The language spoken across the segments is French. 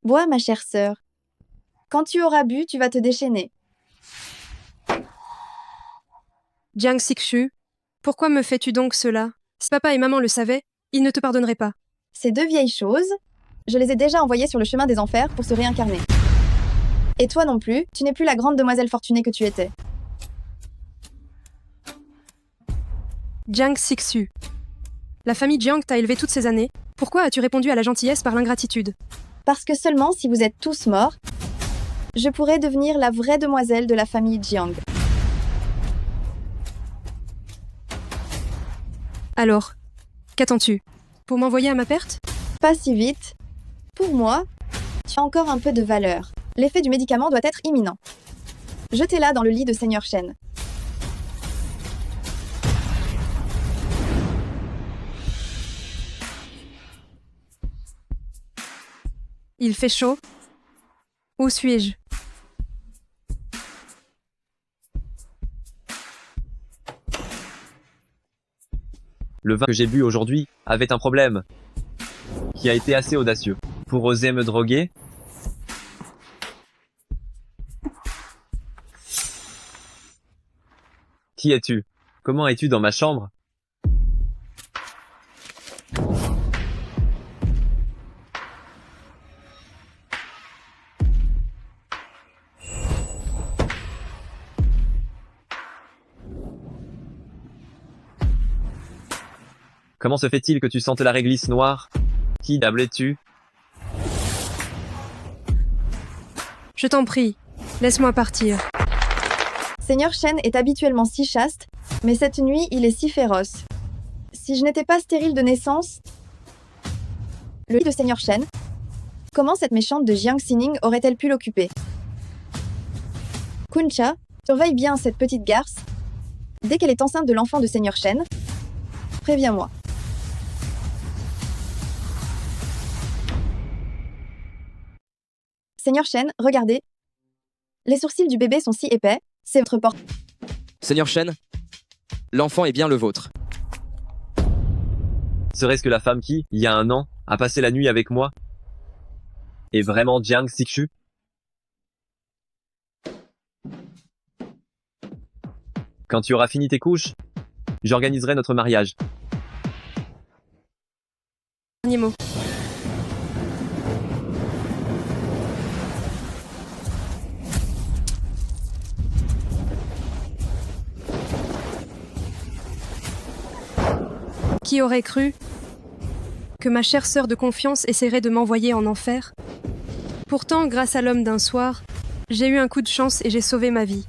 Bois, ma chère sœur. Quand tu auras bu, tu vas te déchaîner. Jiang Xixu, pourquoi me fais-tu donc cela? Si papa et maman le savaient, ils ne te pardonneraient pas. Ces deux vieilles choses, je les ai déjà envoyées sur le chemin des enfers pour se réincarner. Et toi non plus, tu n'es plus la grande demoiselle fortunée que tu étais. Jiang Xixu. La famille Jiang t'a élevé toutes ces années. Pourquoi as-tu répondu à la gentillesse par l'ingratitude? Parce que seulement si vous êtes tous morts, je pourrais devenir la vraie demoiselle de la famille Jiang. Alors, qu'attends-tu? Pour m'envoyer à ma perte? Pas si vite. Pour moi, tu as encore un peu de valeur. L'effet du médicament doit être imminent. Jetez-la dans le lit de Seigneur Shen. Il fait chaud. Où suis-je? Le vin que j'ai bu aujourd'hui avait un problème, qui a été assez audacieux. Pour oser me droguer, qui es-tu? Comment es-tu dans ma chambre? Comment se fait-il que tu sentes la réglisse noire? Qui diable es-tu? Je t'en prie, laisse-moi partir. Seigneur Shen est habituellement si chaste, mais cette nuit, il est si féroce. Si je n'étais pas stérile de naissance, le lit de Seigneur Shen, comment cette méchante de Jiang Xining aurait-elle pu l'occuper? Kuncha, surveille bien cette petite garce. Dès qu'elle est enceinte de l'enfant de Seigneur Shen, préviens-moi. Seigneur Shen, regardez. Les sourcils du bébé sont si épais, c'est votre porte. Seigneur Shen, l'enfant est bien le vôtre. Serait-ce que la femme qui, il y a un an, a passé la nuit avec moi est vraiment Jiang Xixu? Quand tu auras fini tes couches, j'organiserai notre mariage. Dernier mot. Qui aurait cru que ma chère sœur de confiance essaierait de m'envoyer en enfer? Pourtant, grâce à l'homme d'un soir, j'ai eu un coup de chance et j'ai sauvé ma vie.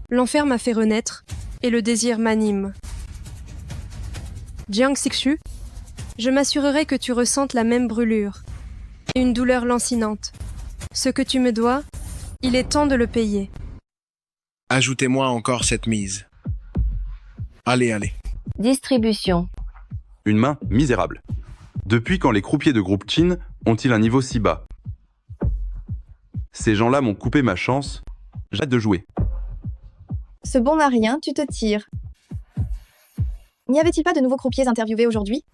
L'enfer m'a fait renaître, et le désir m'anime. Jiang Xixu, je m'assurerai que tu ressentes la même brûlure, et une douleur lancinante. Ce que tu me dois, il est temps de le payer. Ajoutez-moi encore cette mise. Allez, allez. Distribution. Une main misérable. Depuis quand les croupiers de groupe Qin ont-ils un niveau si bas? Ces gens-là m'ont coupé ma chance. J'ai hâte de jouer. Ce bon n'a rien, tu te tires. N'y avait-il pas de nouveaux croupiers interviewés aujourd'hui?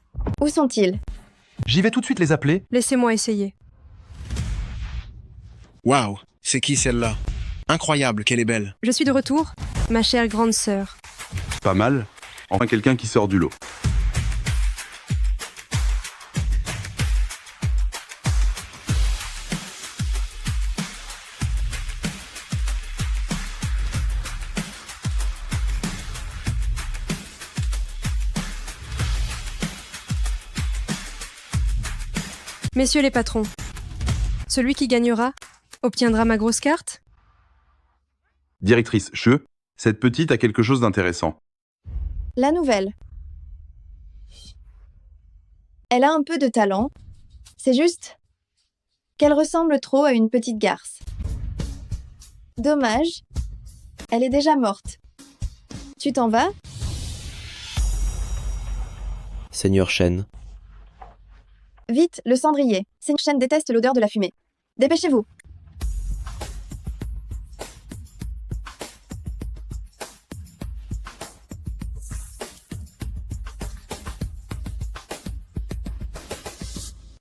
Où sont-ils? J'y vais tout de suite les appeler. Laissez-moi essayer. Waouh, c'est qui celle-là? Incroyable, qu'elle est belle. Je suis de retour, ma chère grande sœur. Pas mal. Enfin quelqu'un qui sort du lot. Messieurs les patrons, celui qui gagnera obtiendra ma grosse carte? Directrice Che, cette petite a quelque chose d'intéressant. La nouvelle. Elle a un peu de talent. C'est juste qu'elle ressemble trop à une petite garce. Dommage. Elle est déjà morte. Tu t'en vas? Seigneur Shen. Vite, le cendrier. Seigneur Shen déteste l'odeur de la fumée. Dépêchez-vous.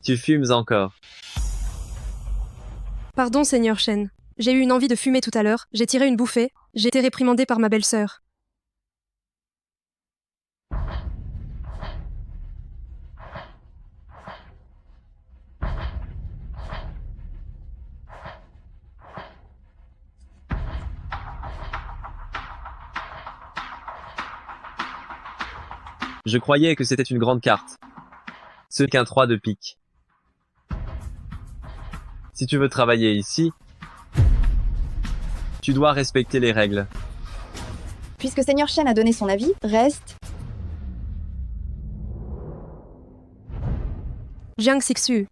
Tu fumes encore. Pardon, Seigneur Shen. J'ai eu une envie de fumer tout à l'heure, j'ai tiré une bouffée, j'ai été réprimandée par ma belle-sœur. Je croyais que c'était une grande carte. Ce qu'un 3 de pique. Si tu veux travailler ici, tu dois respecter les règles. Puisque Seigneur Shen a donné son avis, reste... Jiang Sixu.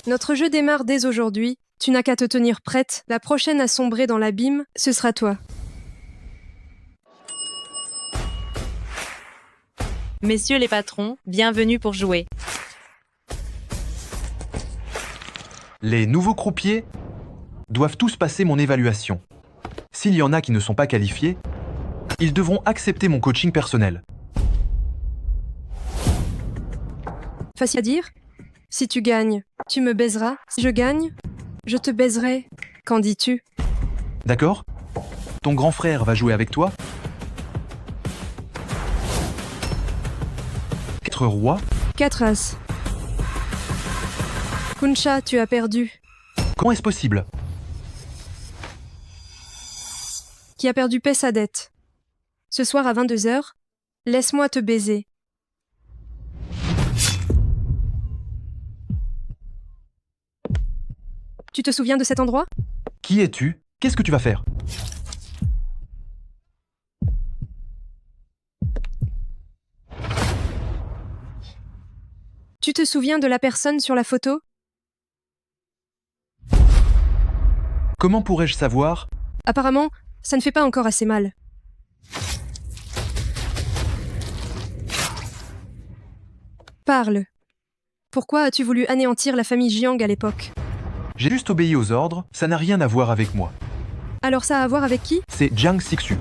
Notre jeu démarre dès aujourd'hui, tu n'as qu'à te tenir prête, la prochaine à sombrer dans l'abîme, ce sera toi. Messieurs les patrons, bienvenue pour jouer. Les nouveaux croupiers doivent tous passer mon évaluation. S'il y en a qui ne sont pas qualifiés, ils devront accepter mon coaching personnel. Facile à dire? Si tu gagnes, tu me baiseras. Si je gagne, je te baiserai. Qu'en dis-tu? D'accord? Ton grand frère va jouer avec toi? 4 rois? 4 as. Kunsha, tu as perdu. Comment est-ce possible? Qui a perdu paie sa dette. Ce soir à 22h, laisse-moi te baiser. Tu te souviens de cet endroit? Qui es-tu? Qu'est-ce que tu vas faire? Tu te souviens de la personne sur la photo? Comment pourrais-je savoir? Apparemment, ça ne fait pas encore assez mal. Parle. Pourquoi as-tu voulu anéantir la famille Jiang à l'époque? J'ai juste obéi aux ordres, ça n'a rien à voir avec moi. Alors ça a à voir avec qui? C'est Jiang Sixu.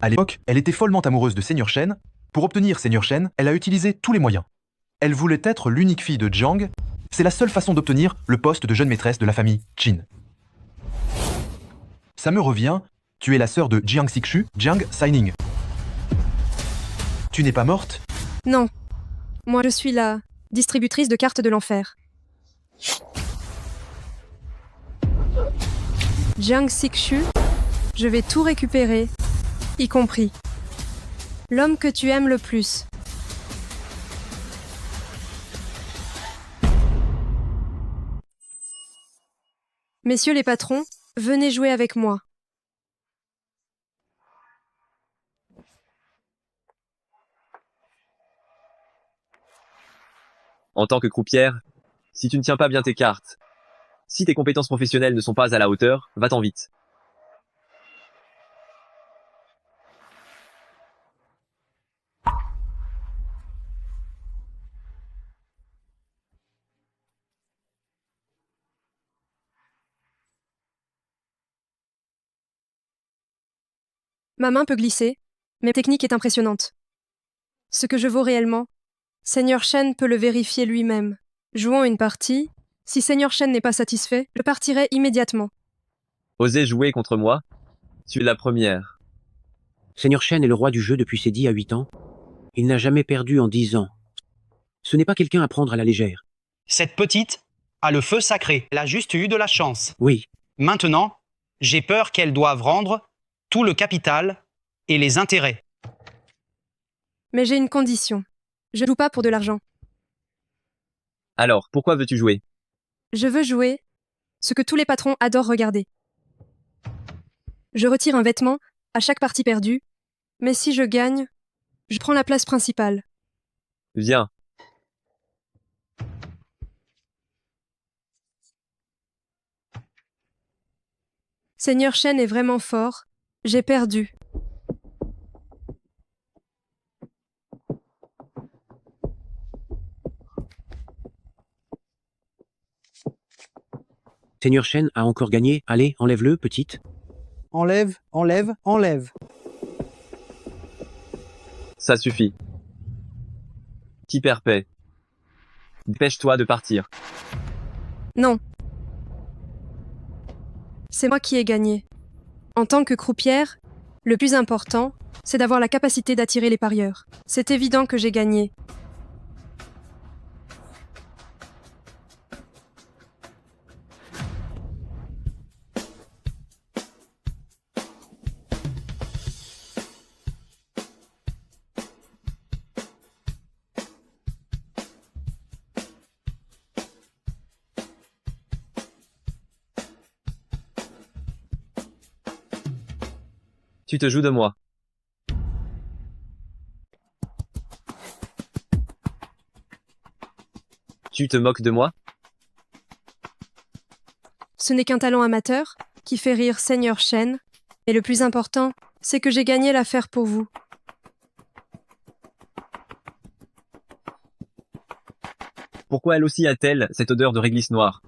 À l'époque, elle était follement amoureuse de Seigneur Shen. Pour obtenir Seigneur Shen, elle a utilisé tous les moyens. Elle voulait être l'unique fille de Jiang. C'est la seule façon d'obtenir le poste de jeune maîtresse de la famille Qin. Ça me revient, tu es la sœur de Jiang Sixu, Jiang Saining. Tu n'es pas morte? Non. Moi je suis la distributrice de cartes de l'enfer. Jiang Sixu, je vais tout récupérer, y compris l'homme que tu aimes le plus. Messieurs les patrons, venez jouer avec moi. En tant que croupière, si tu ne tiens pas bien tes cartes, si tes compétences professionnelles ne sont pas à la hauteur, va-t'en vite. Ma main peut glisser, mais ma technique est impressionnante. Ce que je vaux réellement, Seigneur Shen peut le vérifier lui-même. Jouons une partie. Si Seigneur Shen n'est pas satisfait, je partirai immédiatement. Osez jouer contre moi? Tu es la première. Seigneur Shen est le roi du jeu depuis ses 10 à 8 ans. Il n'a jamais perdu en 10 ans. Ce n'est pas quelqu'un à prendre à la légère. Cette petite a le feu sacré. Elle a juste eu de la chance. Oui. Maintenant, j'ai peur qu'elle doive rendre tout le capital et les intérêts. Mais j'ai une condition. Je ne joue pas pour de l'argent. Alors, pourquoi veux-tu jouer? Je veux jouer ce que tous les patrons adorent regarder. Je retire un vêtement à chaque partie perdue, mais si je gagne, je prends la place principale. Viens. Seigneur Shen est vraiment fort. J'ai perdu. Seigneur Shen a encore gagné. Allez, enlève-le, petite. Enlève, enlève, enlève. Ça suffit. Qui perd paie. Dépêche-toi de partir. Non. C'est moi qui ai gagné. En tant que croupière, le plus important, c'est d'avoir la capacité d'attirer les parieurs. C'est évident que j'ai gagné. Tu te joues de moi. Tu te moques de moi? Ce n'est qu'un talent amateur qui fait rire Seigneur Shen. Et le plus important, c'est que j'ai gagné l'affaire pour vous. Pourquoi elle aussi a-t-elle cette odeur de réglisse noire?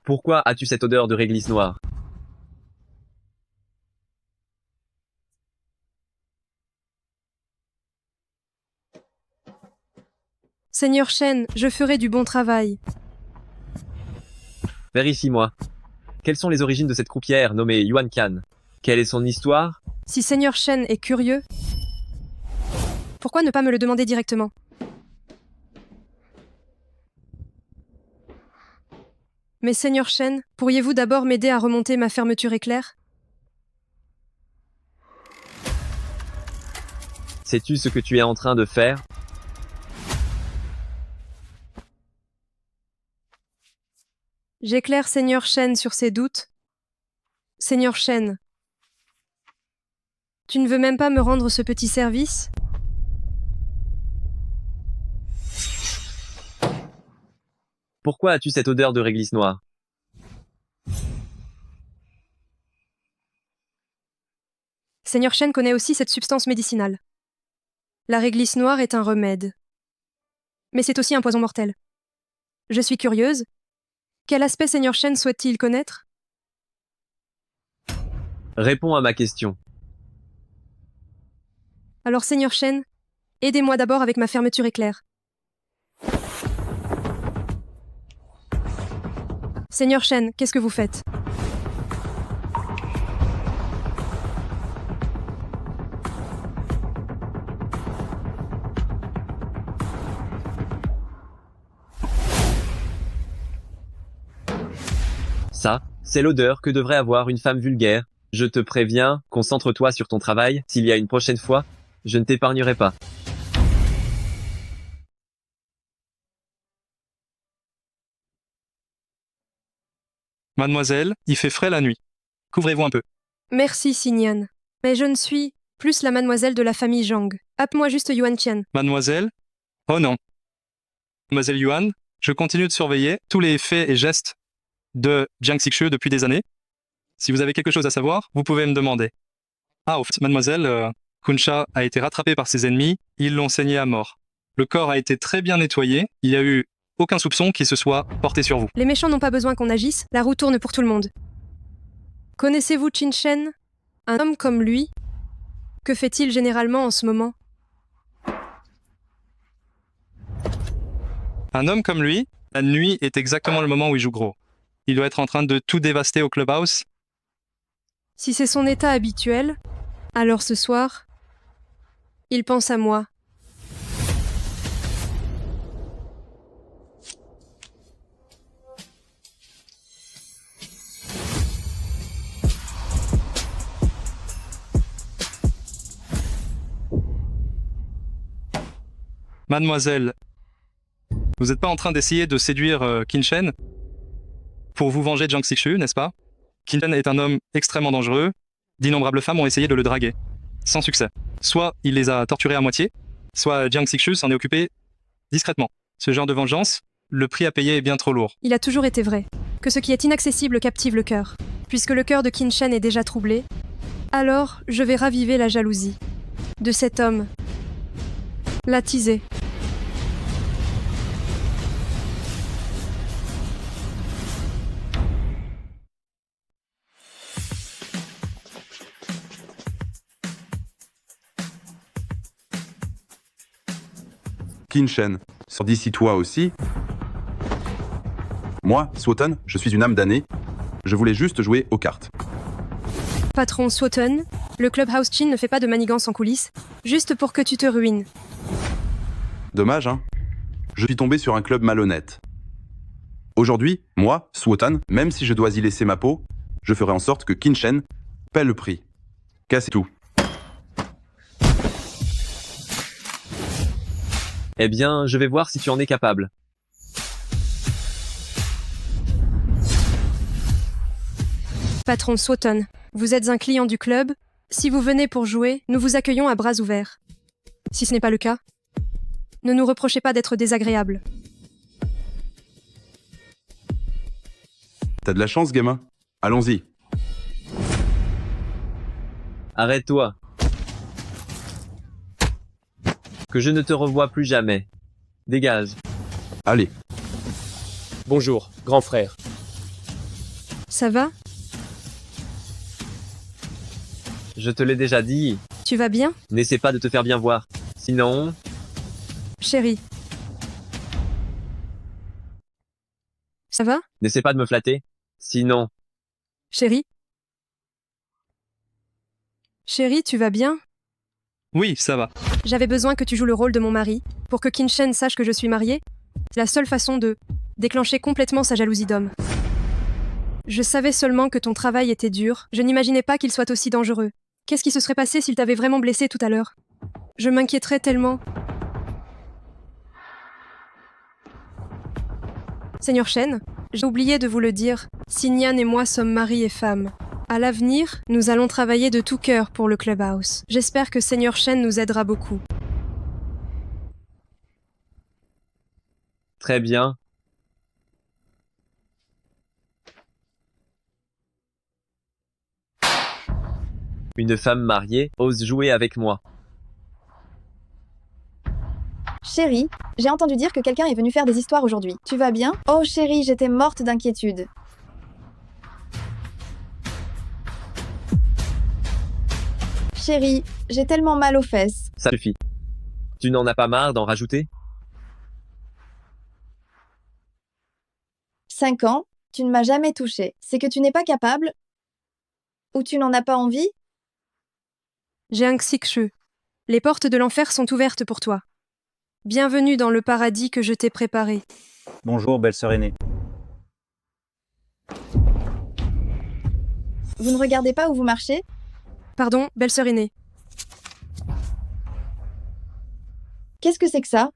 Pourquoi as-tu cette odeur de réglisse noire? Seigneur Shen, je ferai du bon travail. Vérifie-moi. Quelles sont les origines de cette croupière nommée Yuan Kan? Quelle est son histoire? Si Seigneur Shen est curieux, pourquoi ne pas me le demander directement? Mais Seigneur Shen, pourriez-vous d'abord m'aider à remonter ma fermeture éclair? Sais-tu ce que tu es en train de faire? J'éclaire Seigneur Shen sur ses doutes. Seigneur Shen, tu ne veux même pas me rendre ce petit service? Pourquoi as-tu cette odeur de réglisse noire? Seigneur Shen connaît aussi cette substance médicinale. La réglisse noire est un remède. Mais c'est aussi un poison mortel. Je suis curieuse. Quel aspect Seigneur Shen souhaite-t-il connaître? Réponds à ma question. Alors Seigneur Shen, aidez-moi d'abord avec ma fermeture éclair. Seigneur Shen, qu'est-ce que vous faites? Ça, c'est l'odeur que devrait avoir une femme vulgaire. Je te préviens, concentre-toi sur ton travail, s'il y a une prochaine fois, je ne t'épargnerai pas. Mademoiselle, il fait frais la nuit. Couvrez-vous un peu. Merci, Xingyan. Mais je ne suis plus la mademoiselle de la famille Zhang. Appelle-moi juste Yuan Qian. Mademoiselle? Oh non. Mademoiselle Yuan, je continue de surveiller tous les faits et gestes de Jiang Xixue depuis des années. Si vous avez quelque chose à savoir, vous pouvez me demander. Ah, au fait, mademoiselle, Kunsha a été rattrapé par ses ennemis, ils l'ont saigné à mort. Le corps a été très bien nettoyé, il n'y a eu aucun soupçon qui se soit porté sur vous. Les méchants n'ont pas besoin qu'on agisse, la roue tourne pour tout le monde. Connaissez-vous Qin Shen? Un homme comme lui? Que fait-il généralement en ce moment? Un homme comme lui, la nuit est exactement le moment où il joue gros. Il doit être en train de tout dévaster au clubhouse. Si c'est son état habituel, alors ce soir, il pense à moi. Mademoiselle, vous n'êtes pas en train d'essayer de séduire Qin Shen pour vous venger de Jiang Xixue, n'est-ce pas? Qin Shen est un homme extrêmement dangereux. D'innombrables femmes ont essayé de le draguer, sans succès. Soit il les a torturés à moitié, soit Jiang Xixue s'en est occupé discrètement. Ce genre de vengeance, le prix à payer est bien trop lourd. Il a toujours été vrai que ce qui est inaccessible captive le cœur. Puisque le cœur de Qin Shen est déjà troublé, alors je vais raviver la jalousie de cet homme. L'attiser. Qin Shen, sors d'ici toi aussi. Moi, Swoton, je suis une âme damnée. Je voulais juste jouer aux cartes. Patron Swoton, le Clubhouse Qin ne fait pas de manigance en coulisses, juste pour que tu te ruines. Dommage, hein? Je suis tombé sur un club malhonnête. Aujourd'hui, moi, Swoton, même si je dois y laisser ma peau, je ferai en sorte que Qin Shen paie le prix. Cassez tout. Eh bien, je vais voir si tu en es capable. Patron Swoton, vous êtes un client du club. Si vous venez pour jouer, nous vous accueillons à bras ouverts. Si ce n'est pas le cas, ne nous reprochez pas d'être désagréables. T'as de la chance, gamin. Allons-y. Arrête-toi. Que je ne te revoie plus jamais. Dégage. Allez. Bonjour, grand frère. Ça va? Je te l'ai déjà dit. Tu vas bien? N'essaie pas de te faire bien voir. Sinon... Chérie. Ça va? N'essaie pas de me flatter. Sinon... Chérie? Chérie, tu vas bien? Oui, ça va. J'avais besoin que tu joues le rôle de mon mari, pour que Qin Shen sache que je suis mariée. C'est la seule façon de déclencher complètement sa jalousie d'homme. Je savais seulement que ton travail était dur, je n'imaginais pas qu'il soit aussi dangereux. Qu'est-ce qui se serait passé s'il t'avait vraiment blessé tout à l'heure? Je m'inquiéterais tellement. Seigneur Shen, j'ai oublié de vous le dire, Signan et moi sommes mari et femme. À l'avenir, nous allons travailler de tout cœur pour le Clubhouse. J'espère que Seigneur Shen nous aidera beaucoup. Très bien. Une femme mariée ose jouer avec moi. Chérie, j'ai entendu dire que quelqu'un est venu faire des histoires aujourd'hui. Tu vas bien? Oh chérie, j'étais morte d'inquiétude. Chérie, j'ai tellement mal aux fesses. Ça suffit. Tu n'en as pas marre d'en rajouter? 5 ans, tu ne m'as jamais touché. C'est que tu n'es pas capable? Ou tu n'en as pas envie? Jiang Xikshu, les portes de l'enfer sont ouvertes pour toi. Bienvenue dans le paradis que je t'ai préparé. Bonjour, belle-sœur aînée. Vous ne regardez pas où vous marchez? Pardon, belle-sœur aînée. Qu'est-ce que c'est que ça?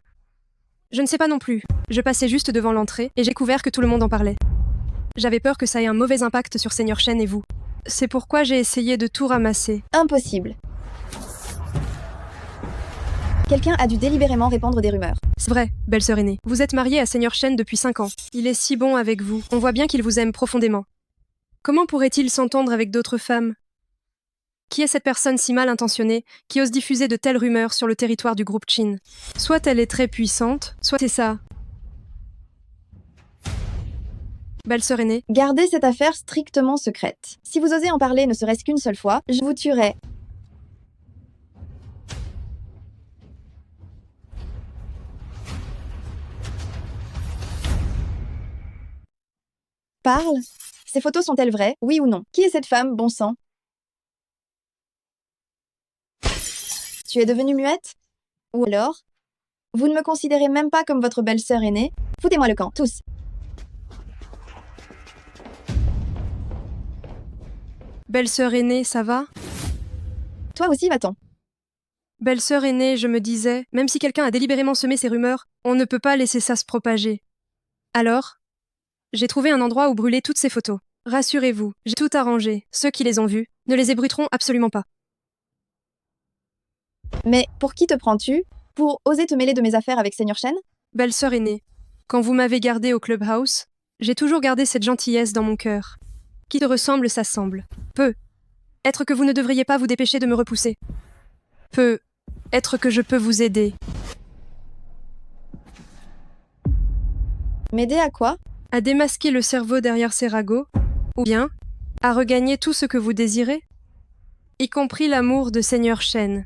Je ne sais pas non plus. Je passais juste devant l'entrée et j'ai découvert que tout le monde en parlait. J'avais peur que ça ait un mauvais impact sur Seigneur Shen et vous. C'est pourquoi j'ai essayé de tout ramasser. Impossible. Quelqu'un a dû délibérément répandre des rumeurs. C'est vrai, belle-sœur aînée. Vous êtes mariée à Seigneur Shen depuis 5 ans. Il est si bon avec vous. On voit bien qu'il vous aime profondément. Comment pourrait-il s'entendre avec d'autres femmes? Qui est cette personne si mal intentionnée qui ose diffuser de telles rumeurs sur le territoire du groupe Qin? Soit elle est très puissante, soit c'est ça. Belle-sœur aînée. Gardez cette affaire strictement secrète. Si vous osez en parler ne serait-ce qu'une seule fois, je vous tuerai. Parle. Ces photos sont-elles vraies, oui ou non? Qui est cette femme, bon sang? Tu es devenue muette? Ou alors? Vous ne me considérez même pas comme votre belle-sœur aînée? Foutez-moi le camp, tous. Belle-sœur aînée, ça va? Toi aussi, va-t'en. Belle-sœur aînée, je me disais, même si quelqu'un a délibérément semé ces rumeurs, on ne peut pas laisser ça se propager. Alors, j'ai trouvé un endroit où brûler toutes ces photos. Rassurez-vous, j'ai tout arrangé. Ceux qui les ont vues ne les ébruiteront absolument pas. Mais pour qui te prends-tu? Pour oser te mêler de mes affaires avec Seigneur Shen? Belle-sœur aînée, quand vous m'avez gardée au Clubhouse, j'ai toujours gardé cette gentillesse dans mon cœur. Qui te ressemble, ça semble. Peut être que vous ne devriez pas vous dépêcher de me repousser. Peut être que je peux vous aider. M'aider à quoi? À démasquer le cerveau derrière ces ragots, ou bien à regagner tout ce que vous désirez, y compris l'amour de Seigneur Shen.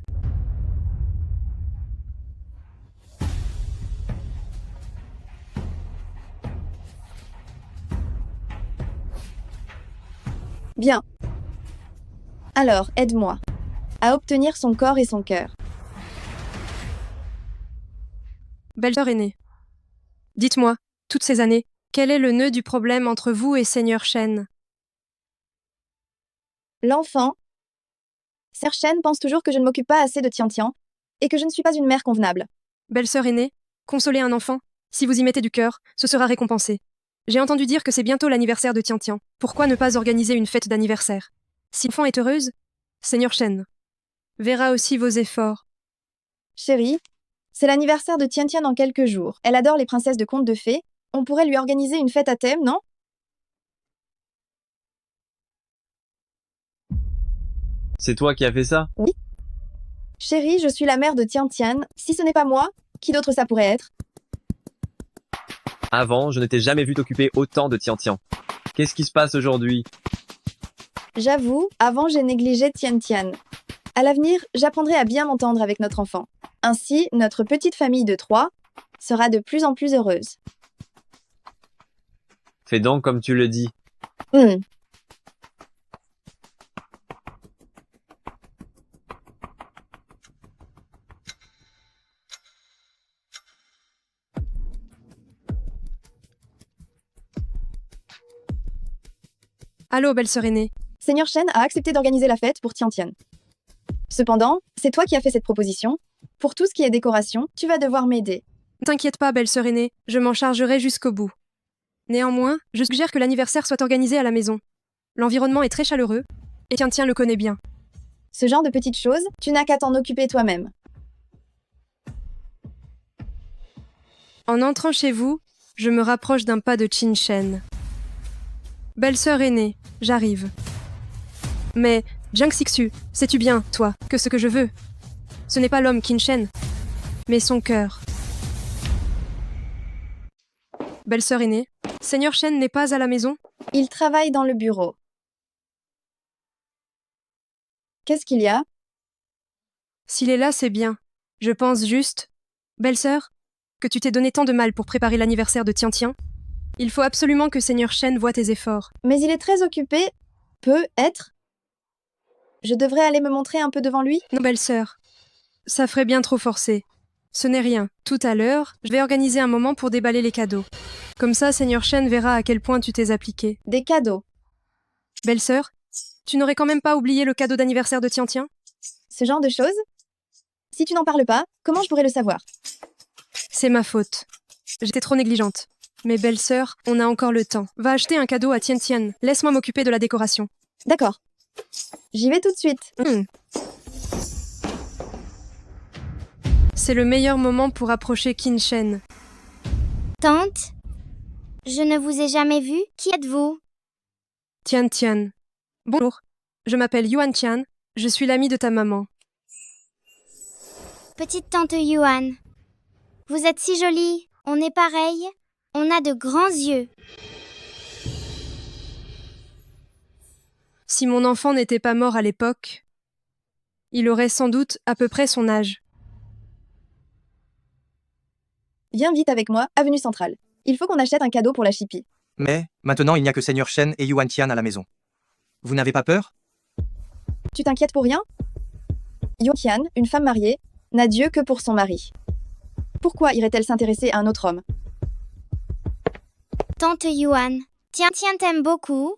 Bien. Alors, aide-moi à obtenir son corps et son cœur. Belle-sœur aînée. Dites-moi, toutes ces années, quel est le nœud du problème entre vous et Seigneur Shen? L'enfant. Sir Shen pense toujours que je ne m'occupe pas assez de Tian et que je ne suis pas une mère convenable. Belle-sœur aînée, consolez un enfant. Si vous y mettez du cœur, ce sera récompensé. J'ai entendu dire que c'est bientôt l'anniversaire de Tian. Pourquoi ne pas organiser une fête d'anniversaire? Si l'enfant est heureuse, Seigneur Shen verra aussi vos efforts. Chérie, c'est l'anniversaire de Tian dans quelques jours. Elle adore les princesses de contes de fées. On pourrait lui organiser une fête à thème, non? C'est toi qui as fait ça? Oui. Chérie, je suis la mère de Tian. Si ce n'est pas moi, qui d'autre ça pourrait être? Avant, je ne t'ai jamais vu t'occuper autant de Tian. Qu'est-ce qui se passe aujourd'hui? J'avoue, avant j'ai négligé Tian. À l'avenir, j'apprendrai à bien m'entendre avec notre enfant. Ainsi, notre petite famille de 3 sera de plus en plus heureuse. Fais donc comme tu le dis. Allô, belle-sœur aînée. Seigneur Shen a accepté d'organiser la fête pour Tian. Cependant, c'est toi qui as fait cette proposition. Pour tout ce qui est décoration, tu vas devoir m'aider. Ne t'inquiète pas, belle-sœur aînée, je m'en chargerai jusqu'au bout. Néanmoins, je suggère que l'anniversaire soit organisé à la maison. L'environnement est très chaleureux, et Tian le connaît bien. Ce genre de petites choses, tu n'as qu'à t'en occuper toi-même. En entrant chez vous, je me rapproche d'un pas de Qin Shen. Belle-sœur aînée, j'arrive. Mais, Jiang Xixu, sais-tu bien, toi, que ce que je veux, ce n'est pas l'homme Qin Shen, mais son cœur. Belle-sœur aînée, Seigneur Shen n'est pas à la maison? Il travaille dans le bureau. Qu'est-ce qu'il y a? S'il est là, c'est bien. Je pense juste, belle-sœur, que tu t'es donné tant de mal pour préparer l'anniversaire de Tian. Il faut absolument que Seigneur Shen voie tes efforts. Mais il est très occupé. Peut-être. Je devrais aller me montrer un peu devant lui? Non, belle-sœur. Ça ferait bien trop forcé. Ce n'est rien. Tout à l'heure, je vais organiser un moment pour déballer les cadeaux. Comme ça, Seigneur Shen verra à quel point tu t'es appliqué. Des cadeaux? Belle-sœur, tu n'aurais quand même pas oublié le cadeau d'anniversaire de Tian? Ce genre de choses? Si tu n'en parles pas, comment je pourrais le savoir? C'est ma faute. J'étais trop négligente. Mais belle-sœur, on a encore le temps. Va acheter un cadeau à Tian. Laisse-moi m'occuper de la décoration. D'accord. J'y vais tout de suite. C'est le meilleur moment pour approcher Qin Shen. Tante, je ne vous ai jamais vu. Qui êtes-vous? Tian. Bonjour. Je m'appelle Yuan Tian. Je suis l'amie de ta maman. Petite tante Yuan. Vous êtes si jolie. On est pareil. On a de grands yeux. Si mon enfant n'était pas mort à l'époque, il aurait sans doute à peu près son âge. Viens vite avec moi, avenue Centrale. Il faut qu'on achète un cadeau pour la chipie. Mais, maintenant il n'y a que Seigneur Shen et Yuan Tian à la maison. Vous n'avez pas peur? Tu t'inquiètes pour rien? Yuan Tian, une femme mariée, n'a Dieu que pour son mari. Pourquoi irait-elle s'intéresser à un autre homme? Tante Yuan, Tian t'aime beaucoup.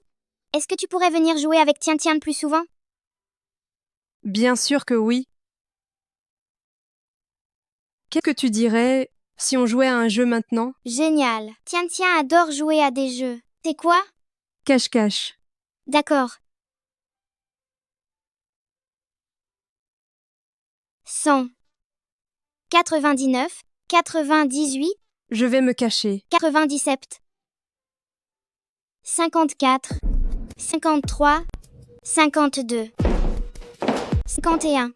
Est-ce que tu pourrais venir jouer avec Tian plus souvent? Bien sûr que oui. Qu'est-ce que tu dirais si on jouait à un jeu maintenant? Génial. Tian adore jouer à des jeux. C'est quoi? Cache-cache. D'accord. 100. 99. 98. Je vais me cacher. 97. 54. 53. 52. 51.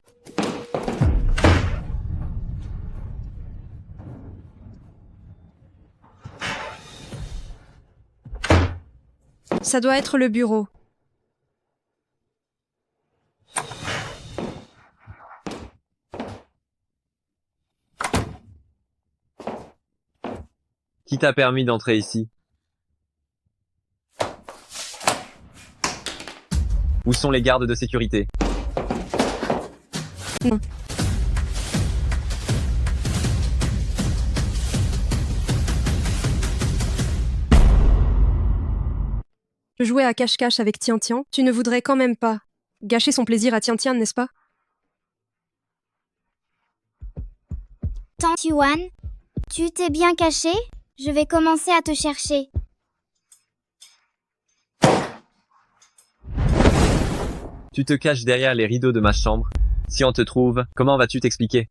Ça doit être le bureau. Qui t'a permis d'entrer ici? Où sont les gardes de sécurité? Non. Je jouais à cache-cache avec Tian Tian. Tu ne voudrais quand même pas gâcher son plaisir à Tian Tian, n'est-ce pas? Tante Yuan, tu t'es bien caché? Je vais commencer à te chercher. Tu te caches derrière les rideaux de ma chambre. Si on te trouve, comment vas-tu t'expliquer?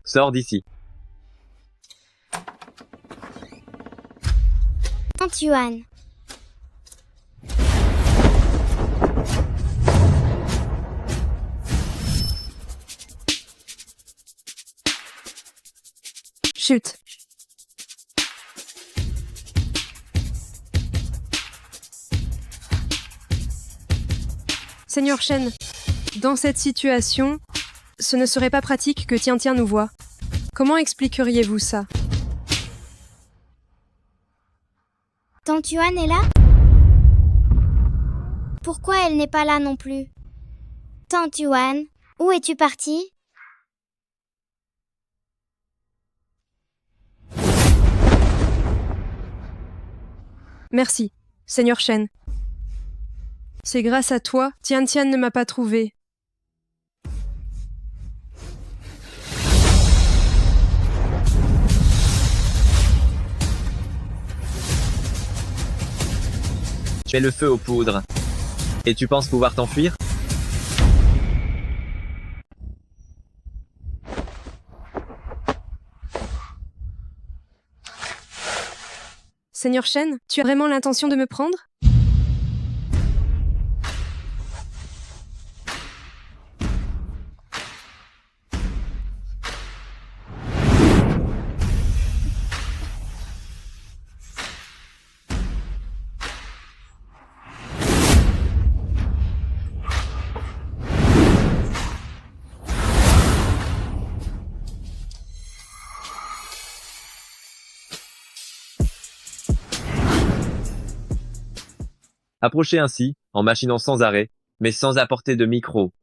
Sors d'ici. Tante Yuan. Chut. Seigneur Shen, dans cette situation, ce ne serait pas pratique que Tian Tian nous voie. Comment expliqueriez-vous ça? Tante Yuan est là? Pourquoi elle n'est pas là non plus? Tante Yuan, où es-tu partie? Merci, Seigneur Shen. C'est grâce à toi, Tian Tian ne m'a pas trouvé. Tu mets le feu aux poudres. Et tu penses pouvoir t'enfuir? Seigneur Shen, tu as vraiment l'intention de me prendre? Approchez ainsi, en machinant sans arrêt, mais sans apporter de micro.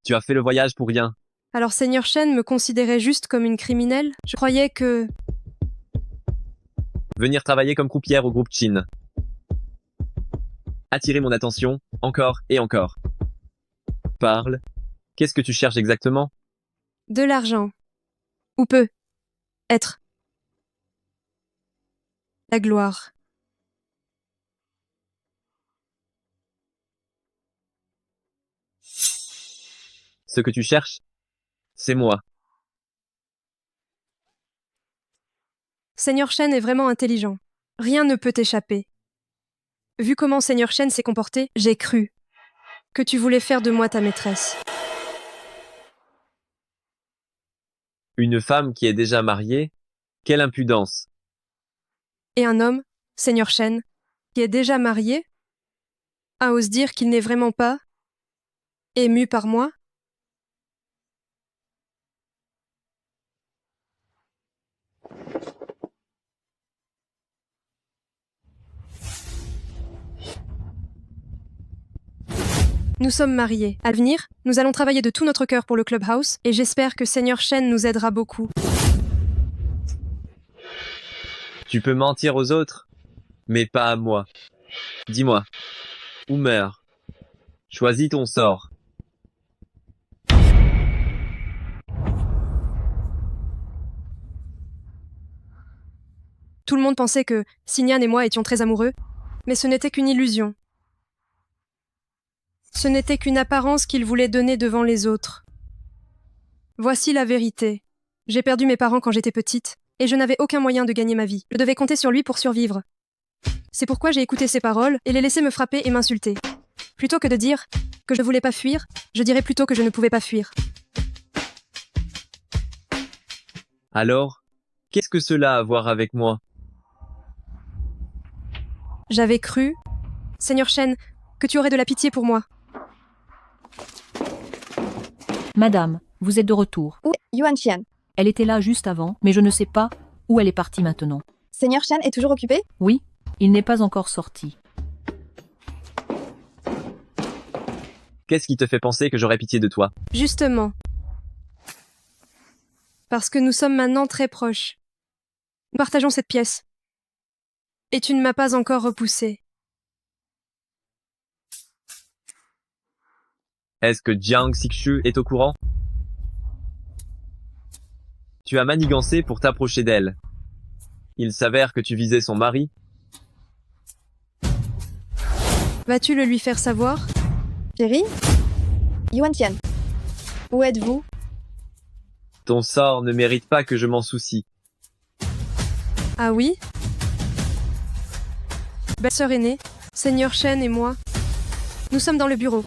Tu as fait le voyage pour rien. Alors Seigneur Shen me considérait juste comme une criminelle? Je croyais que... Venir travailler comme croupière au groupe Chin. Attirer mon attention, encore et encore. Parle. Qu'est-ce que tu cherches exactement? De l'argent. Ou peut être. La gloire. Ce que tu cherches, c'est moi. Seigneur Shen est vraiment intelligent. Rien ne peut échapper. Vu comment Seigneur Shen s'est comporté, j'ai cru que tu voulais faire de moi ta maîtresse. Une femme qui est déjà mariée? Quelle impudence! Et un homme, Seigneur Shen, qui est déjà marié, ose dire qu'il n'est vraiment pas ému par moi? Nous sommes mariés. À l'avenir, nous allons travailler de tout notre cœur pour le Clubhouse et j'espère que Seigneur Shen nous aidera beaucoup. Tu peux mentir aux autres, mais pas à moi. Dis-moi, ou meurs. Choisis ton sort. Tout le monde pensait que Xingyan et moi étions très amoureux, mais ce n'était qu'une illusion. Ce n'était qu'une apparence qu'il voulait donner devant les autres. Voici la vérité. J'ai perdu mes parents quand j'étais petite, et je n'avais aucun moyen de gagner ma vie. Je devais compter sur lui pour survivre. C'est pourquoi j'ai écouté ses paroles et les laissé me frapper et m'insulter. Plutôt que de dire que je ne voulais pas fuir, je dirais plutôt que je ne pouvais pas fuir. Alors, qu'est-ce que cela a à voir avec moi? J'avais cru, Seigneur Shen, que tu aurais de la pitié pour moi. Madame, vous êtes de retour. Où est Yuan Xian? Elle était là juste avant, mais je ne sais pas où elle est partie maintenant. Seigneur Shen est toujours occupé? Oui, il n'est pas encore sorti. Qu'est-ce qui te fait penser que j'aurais pitié de toi? Justement. Parce que nous sommes maintenant très proches. Nous partageons cette pièce. Et tu ne m'as pas encore repoussé. Est-ce que Jiang Xixu est au courant? Tu as manigancé pour t'approcher d'elle. Il s'avère que tu visais son mari. Vas-tu le lui faire savoir? Chérie? Yuan Tian, où êtes-vous? Ton sort ne mérite pas que je m'en soucie. Ah oui? Belle-sœur aînée, Seigneur Shen et moi, nous sommes dans le bureau.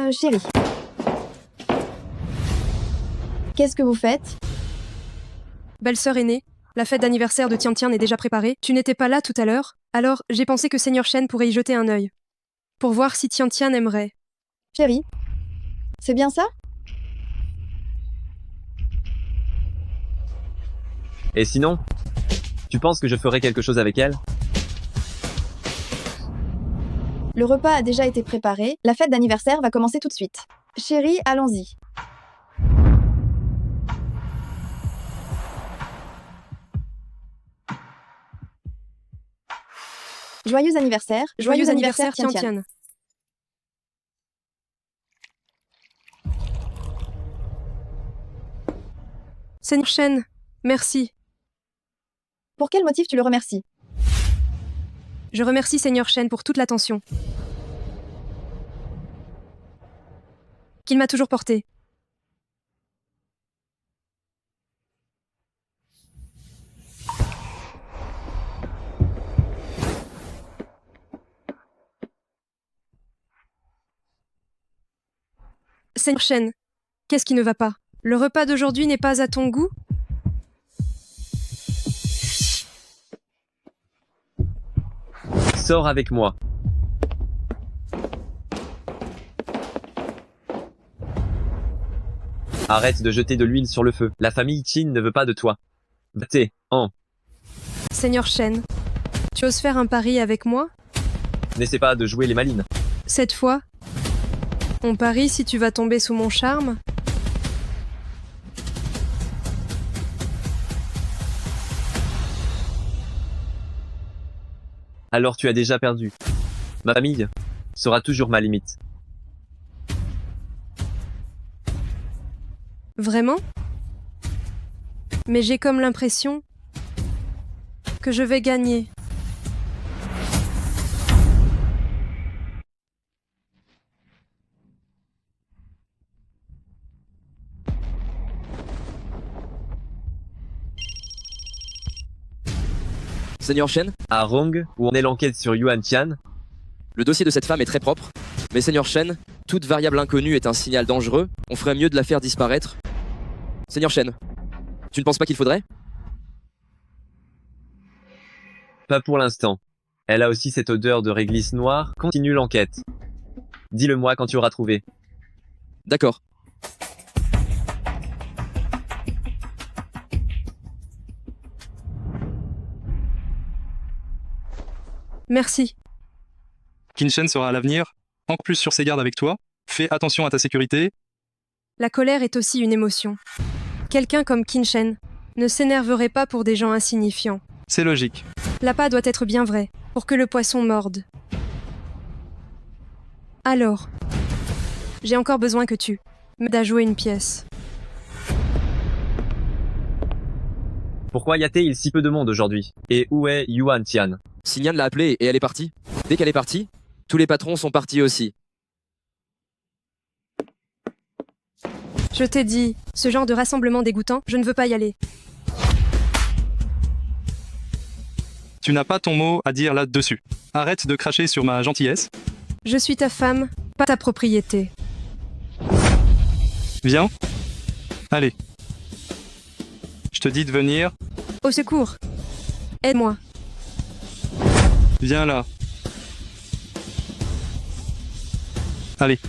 Chérie. Qu'est-ce que vous faites? Belle-sœur aînée, la fête d'anniversaire de Tian Tian est déjà préparée. Tu n'étais pas là tout à l'heure, alors j'ai pensé que Seigneur Shen pourrait y jeter un œil. Pour voir si Tian Tian aimerait. Chérie, c'est bien ça? Et sinon? Tu penses que je ferai quelque chose avec elle? Le repas a déjà été préparé, la fête d'anniversaire va commencer tout de suite. Chérie, allons-y. Joyeux anniversaire. Joyeux anniversaire, Tian Tian. Seigneur Shen, merci. Pour quel motif tu le remercies? Je remercie Seigneur Shen pour toute l'attention qu'il m'a toujours portée. Seigneur Shen, qu'est-ce qui ne va pas? Le repas d'aujourd'hui n'est pas à ton goût? Sors avec moi. Arrête de jeter de l'huile sur le feu. La famille Qin ne veut pas de toi. Battez, en. Seigneur Shen, tu oses faire un pari avec moi? N'essaie pas de jouer les malines. Cette fois, on parie si tu vas tomber sous mon charme? Alors tu as déjà perdu. Ma famille sera toujours ma limite. Vraiment? Mais j'ai comme l'impression que je vais gagner. Seigneur Shen? À Rong, où on est l'enquête sur Yuan Tian? Le dossier de cette femme est très propre, mais Seigneur Shen, toute variable inconnue est un signal dangereux, on ferait mieux de la faire disparaître. Seigneur Shen, tu ne penses pas qu'il faudrait? Pas pour l'instant. Elle a aussi cette odeur de réglisse noire. Continue l'enquête. Dis-le-moi quand tu auras trouvé. D'accord. Merci. Qin Shen sera à l'avenir, encore plus sur ses gardes avec toi. Fais attention à ta sécurité. La colère est aussi une émotion. Quelqu'un comme Qin Shen ne s'énerverait pas pour des gens insignifiants. C'est logique. L'appât doit être bien vrai, pour que le poisson morde. Alors, j'ai encore besoin que tu m'aides à jouer une pièce. Pourquoi y a-t-il si peu de monde aujourd'hui? Et où est Yuan Tian? Xingyan l'a appelée et elle est partie. Dès qu'elle est partie, tous les patrons sont partis aussi. Je t'ai dit, ce genre de rassemblement dégoûtant, je ne veux pas y aller. Tu n'as pas ton mot à dire là-dessus. Arrête de cracher sur ma gentillesse. Je suis ta femme, pas ta propriété. Viens. Allez. Je te dis de venir. Au secours. Aide-moi. Viens là. Allez.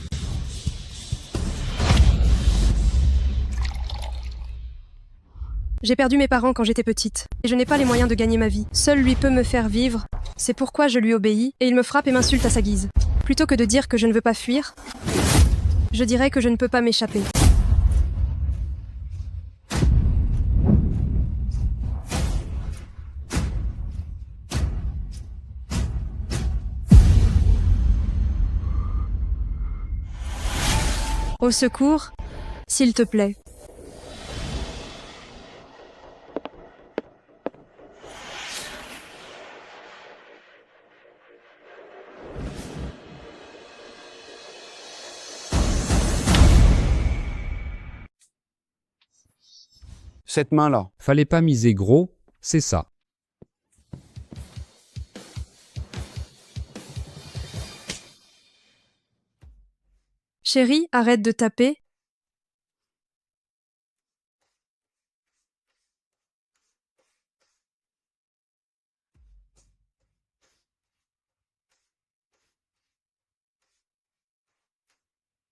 J'ai perdu mes parents quand j'étais petite, et je n'ai pas les moyens de gagner ma vie. Seul lui peut me faire vivre, c'est pourquoi je lui obéis, et il me frappe et m'insulte à sa guise. Plutôt que de dire que je ne veux pas fuir, je dirais que je ne peux pas m'échapper. Au secours, s'il te plaît. Cette main-là. Fallait pas miser gros, c'est ça. Chérie, arrête de taper.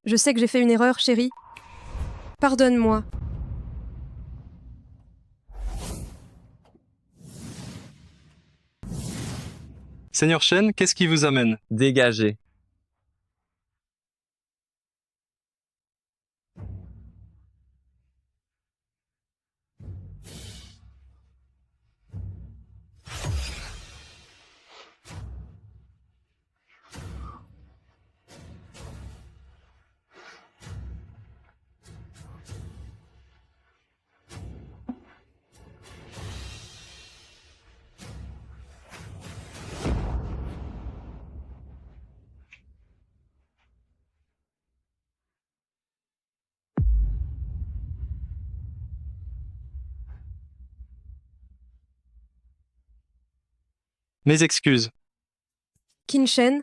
Je sais que j'ai fait une erreur, chérie. Pardonne-moi. Seigneur Shen, qu'est-ce qui vous amène? Dégagez. Mes excuses. Qin-Shen,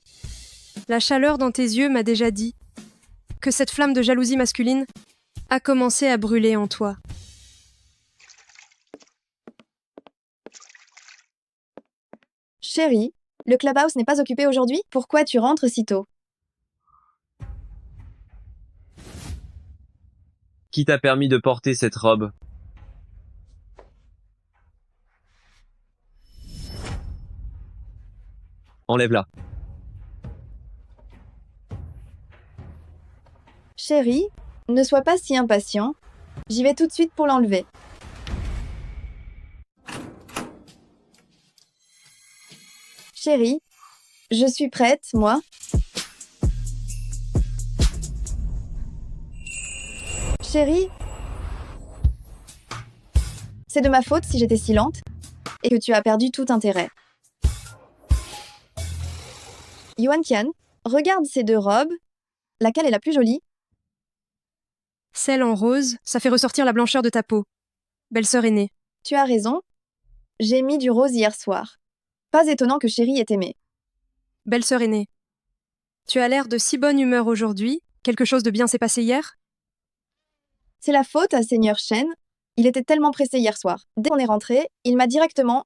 la chaleur dans tes yeux m'a déjà dit que cette flamme de jalousie masculine a commencé à brûler en toi. Chérie, le clubhouse n'est pas occupé aujourd'hui? Pourquoi tu rentres si tôt? Qui t'a permis de porter cette robe? Enlève-la. Chérie, ne sois pas si impatient. J'y vais tout de suite pour l'enlever. Chérie, je suis prête, moi. Chérie, c'est de ma faute si j'étais si lente et que tu as perdu tout intérêt. Yuan Tian, regarde ces deux robes. Laquelle est la plus jolie? Celle en rose, ça fait ressortir la blancheur de ta peau. Belle-sœur aînée. Tu as raison. J'ai mis du rose hier soir. Pas étonnant que chérie ait aimé. Belle-sœur aînée. Tu as l'air de si bonne humeur aujourd'hui. Quelque chose de bien s'est passé hier? C'est la faute à Seigneur Shen. Il était tellement pressé hier soir. Dès qu'on est rentré, il m'a directement...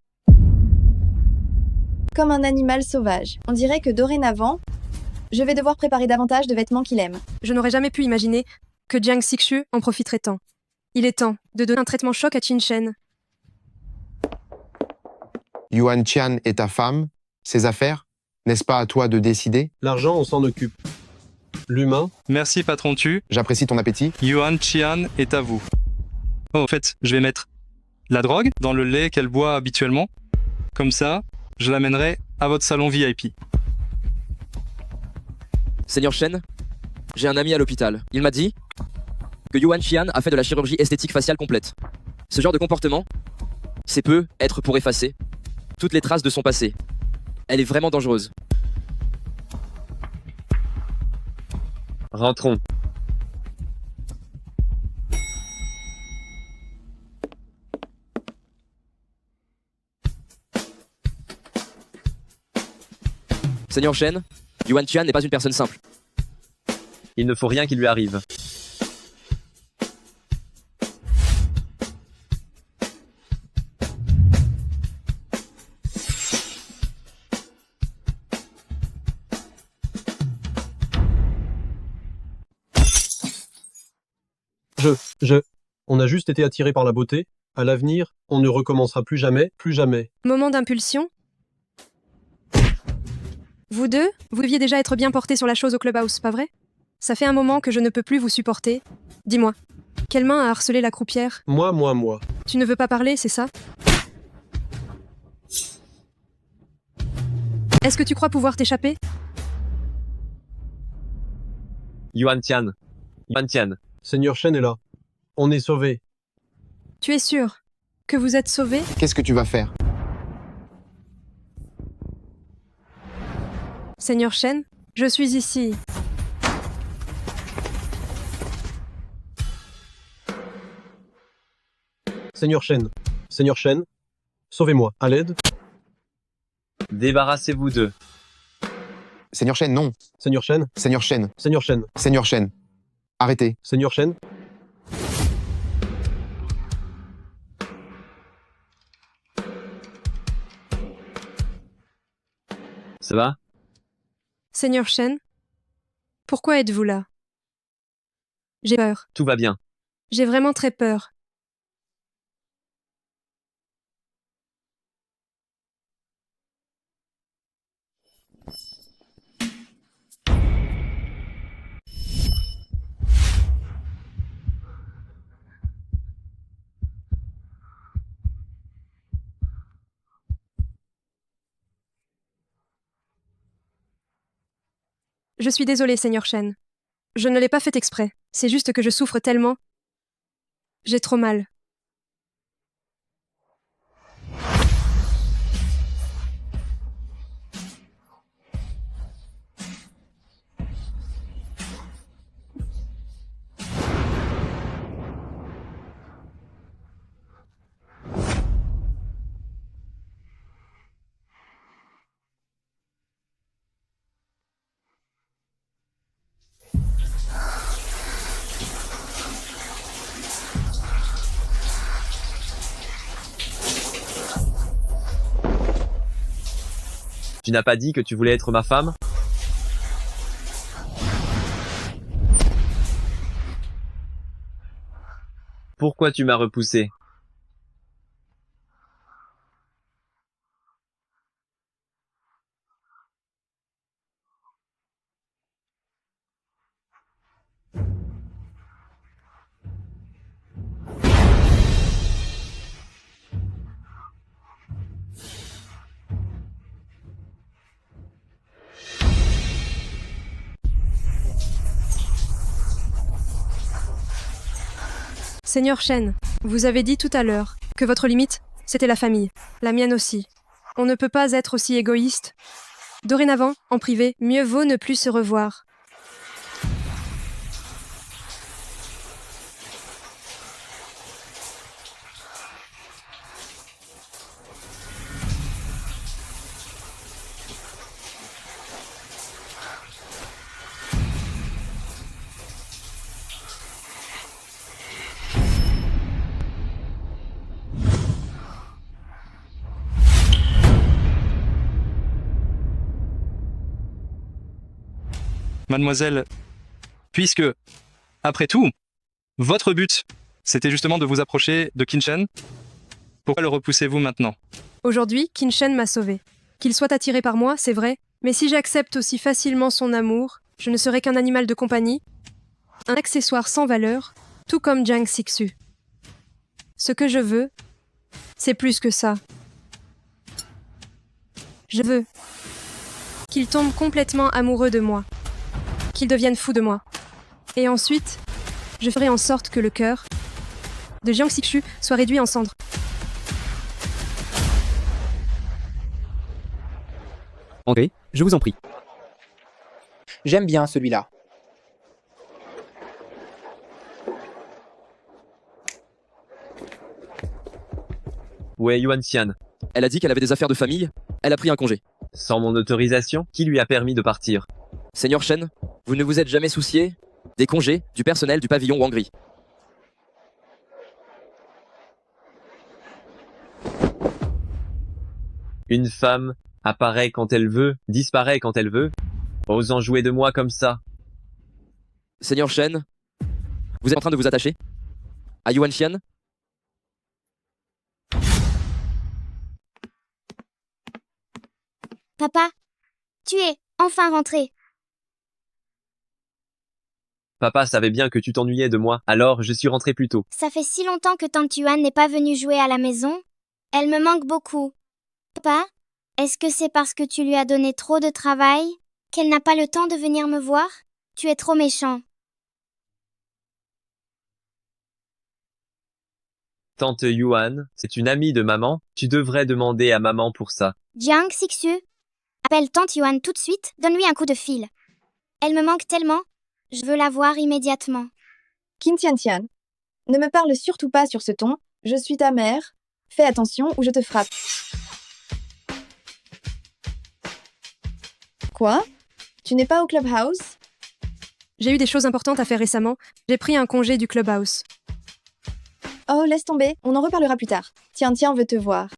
comme un animal sauvage. On dirait que dorénavant, je vais devoir préparer davantage de vêtements qu'il aime. Je n'aurais jamais pu imaginer que Jiang Xixue en profiterait tant. Il est temps de donner un traitement choc à Qin-Shen. Yuan Tian est ta femme, ses affaires, n'est-ce pas à toi de décider? L'argent, on s'en occupe. L'humain? Merci, patron Tu. J'apprécie ton appétit. Yuan Tian est à vous. Oh, au fait, je vais mettre la drogue dans le lait qu'elle boit habituellement. Comme ça, je l'amènerai à votre salon VIP. Seigneur Shen, j'ai un ami à l'hôpital. Il m'a dit que Yuan Qian a fait de la chirurgie esthétique faciale complète. Ce genre de comportement, c'est peu être pour effacer toutes les traces de son passé. Elle est vraiment dangereuse. Rentrons. Seigneur Shen, Yuan Qian n'est pas une personne simple. Il ne faut rien qui lui arrive. On a juste été attiré par la beauté. À l'avenir, on ne recommencera plus jamais, plus jamais. Moment d'impulsion. Vous deux, vous deviez déjà être bien portés sur la chose au clubhouse, pas vrai? Ça fait un moment que je ne peux plus vous supporter. Dis-moi, quelle main a harcelé la croupière? Moi. Tu ne veux pas parler, c'est ça? Est-ce que tu crois pouvoir t'échapper? Yuan Tian. Seigneur Shen est là. On est sauvés. Tu es sûr que vous êtes sauvé? Qu'est-ce que tu vas faire? Seigneur Shen, je suis ici. Seigneur Shen, sauvez-moi. À l'aide. Débarrassez-vous d'eux. Seigneur Shen, non. Seigneur Shen. Seigneur Shen. Arrêtez. Seigneur Shen. Ça va? Seigneur Shen, pourquoi êtes-vous là? J'ai peur. Tout va bien. J'ai vraiment très peur. Je suis désolée, Seigneur Shen. Je ne l'ai pas fait exprès. C'est juste que je souffre tellement. J'ai trop mal. Tu n'as pas dit que tu voulais être ma femme? Pourquoi tu m'as repoussé? Seigneur Shen, vous avez dit tout à l'heure que votre limite, c'était la famille. La mienne aussi. On ne peut pas être aussi égoïste. Dorénavant, en privé, mieux vaut ne plus se revoir. Mademoiselle, puisque, après tout, votre but, c'était justement de vous approcher de Qin Shen, pourquoi le repoussez-vous maintenant? Aujourd'hui, Qin Shen m'a sauvée. Qu'il soit attiré par moi, c'est vrai, mais si j'accepte aussi facilement son amour, je ne serai qu'un animal de compagnie, un accessoire sans valeur, tout comme Jiang Xixu. Ce que je veux, c'est plus que ça. Je veux qu'il tombe complètement amoureux de moi, qu'il devienne fou de moi. Et ensuite, je ferai en sorte que le cœur de Jiang Xixu soit réduit en cendres. Entrez, je vous en prie. J'aime bien celui-là. Où est Yuan Tian? Elle a dit qu'elle avait des affaires de famille. Elle a pris un congé. Sans mon autorisation, qui lui a permis de partir? Seigneur Shen, vous ne vous êtes jamais soucié des congés du personnel du pavillon Wangri. Une femme apparaît quand elle veut, disparaît quand elle veut, osant jouer de moi comme ça. Seigneur Shen, vous êtes en train de vous attacher à Yuan Xian? Papa, tu es enfin rentré. Papa savait bien que tu t'ennuyais de moi, alors je suis rentré plus tôt. Ça fait si longtemps que tante Yuan n'est pas venue jouer à la maison. Elle me manque beaucoup. Papa, est-ce que c'est parce que tu lui as donné trop de travail qu'elle n'a pas le temps de venir me voir? Tu es trop méchant. Tante Yuan, c'est une amie de maman, tu devrais demander à maman pour ça. Jiang Sixu, appelle tante Yuan tout de suite, donne-lui un coup de fil. Elle me manque tellement, je veux la voir immédiatement. Qin Tiantian, ne me parle surtout pas sur ce ton, je suis ta mère. Fais attention ou je te frappe. Quoi? Tu n'es pas au clubhouse? J'ai eu des choses importantes à faire récemment. J'ai pris un congé du clubhouse. Oh, laisse tomber, on en reparlera plus tard. Tian veut te voir.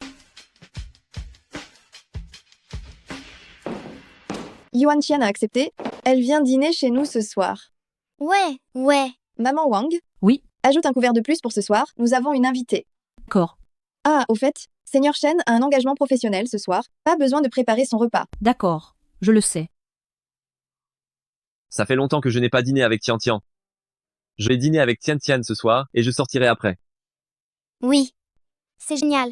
Yuan Qian a accepté. Elle vient dîner chez nous ce soir. Ouais. Maman Wang? Oui. Ajoute un couvert de plus pour ce soir, nous avons une invitée. D'accord. Ah, au fait, Seigneur Shen a un engagement professionnel ce soir, pas besoin de préparer son repas. D'accord, je le sais. Ça fait longtemps que je n'ai pas dîné avec Tian. Je vais dîner avec Tian ce soir, et je sortirai après. Oui, c'est génial.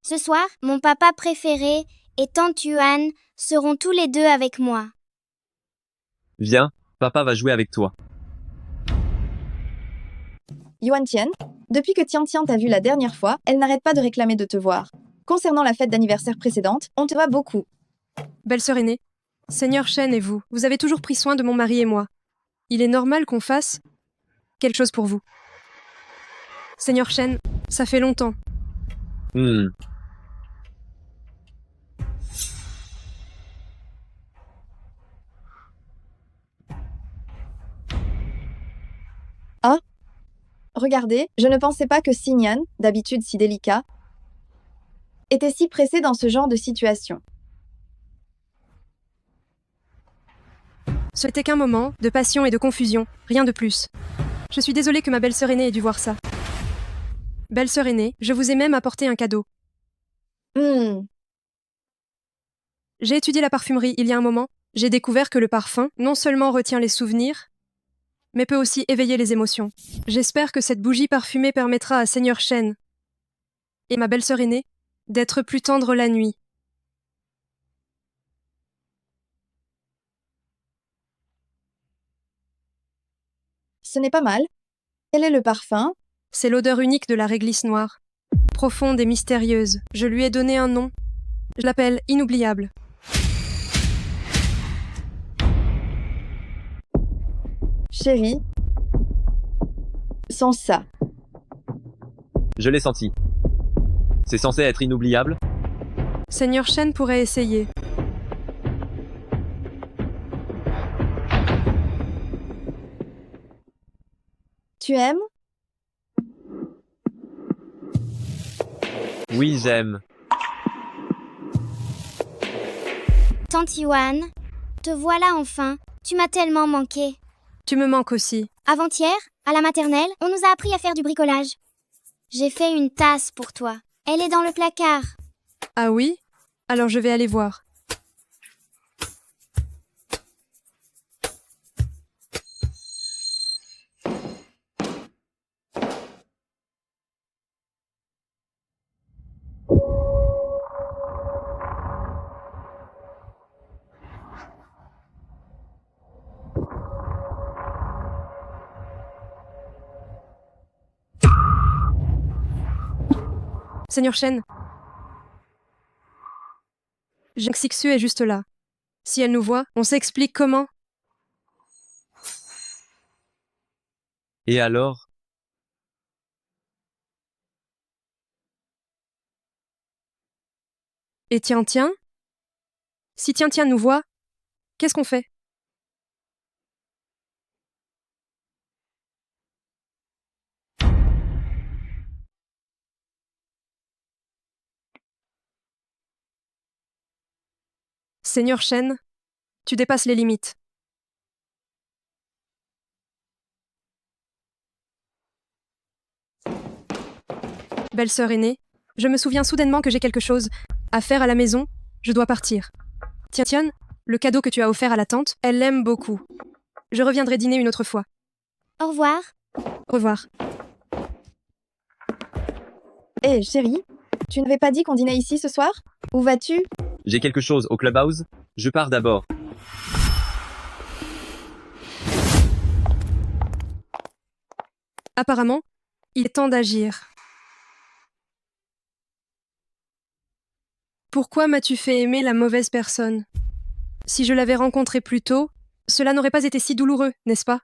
Ce soir, mon papa préféré et tante Yuan seront tous les deux avec moi. Viens, papa va jouer avec toi. Yuan Tian, depuis que Tian t'a vu la dernière fois, elle n'arrête pas de réclamer de te voir. Concernant la fête d'anniversaire précédente, on te voit beaucoup. Belle-sœur aînée, Seigneur Shen et vous avez toujours pris soin de mon mari et moi. Il est normal qu'on fasse quelque chose pour vous. Seigneur Shen, ça fait longtemps. Ah, regardez, je ne pensais pas que Xinyan, d'habitude si délicat, était si pressé dans ce genre de situation. Ce n'était qu'un moment de passion et de confusion, rien de plus. Je suis désolée que ma belle-sœur aînée ait dû voir ça. Belle-sœur aînée, je vous ai même apporté un cadeau. J'ai étudié la parfumerie il y a un moment. J'ai découvert que le parfum non seulement retient les souvenirs, mais peut aussi éveiller les émotions. J'espère que cette bougie parfumée permettra à Seigneur Shen et ma belle-sœur aînée d'être plus tendres la nuit. Ce n'est pas mal. Quel est le parfum? C'est l'odeur unique de la réglisse noire. Profonde et mystérieuse. Je lui ai donné un nom. Je l'appelle Inoubliable. Chérie, sans ça. Je l'ai senti. C'est censé être inoubliable? Seigneur Shen pourrait essayer. Tu aimes? Oui, j'aime. Tante Yuan, te voilà enfin. Tu m'as tellement manqué. Tu me manques aussi. Avant-hier, à la maternelle, on nous a appris à faire du bricolage. J'ai fait une tasse pour toi. Elle est dans le placard. Ah oui? Alors je vais aller voir. Seigneur Shen, Jiang Sixu est juste là. Si elle nous voit, on s'explique comment. Et alors? Et Tian? Si Tian nous voit, qu'est-ce qu'on fait? Seigneur Shen, tu dépasses les limites. Belle-sœur aînée, je me souviens soudainement que j'ai quelque chose à faire à la maison Je dois partir. Tiens, le cadeau que tu as offert à la tante, elle l'aime beaucoup. Je reviendrai dîner une autre fois. Au revoir. Au revoir. Hé, chérie, tu n'avais pas dit qu'on dînait ici ce soir? Où vas-tu? J'ai quelque chose au clubhouse. Je pars d'abord. Apparemment, il est temps d'agir. Pourquoi m'as-tu fait aimer la mauvaise personne? Si je l'avais rencontrée plus tôt, cela n'aurait pas été si douloureux, n'est-ce pas?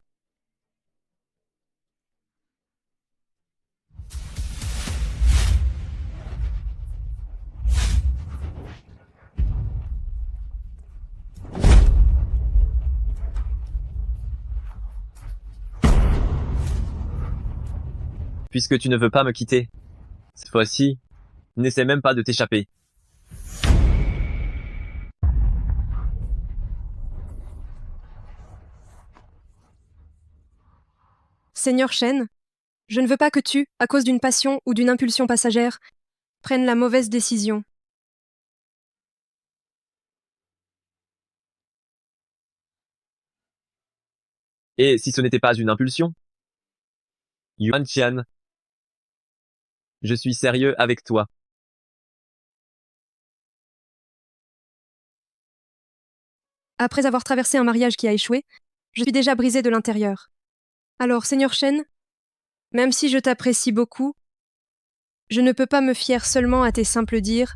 Puisque tu ne veux pas me quitter. Cette fois-ci, n'essaie même pas de t'échapper. Seigneur Shen, je ne veux pas que tu, à cause d'une passion ou d'une impulsion passagère, prennes la mauvaise décision. Et si ce n'était pas une impulsion? Yuan Qian, je suis sérieux avec toi. Après avoir traversé un mariage qui a échoué, je suis déjà brisée de l'intérieur. Alors, Seigneur Shen, même si je t'apprécie beaucoup, je ne peux pas me fier seulement à tes simples dires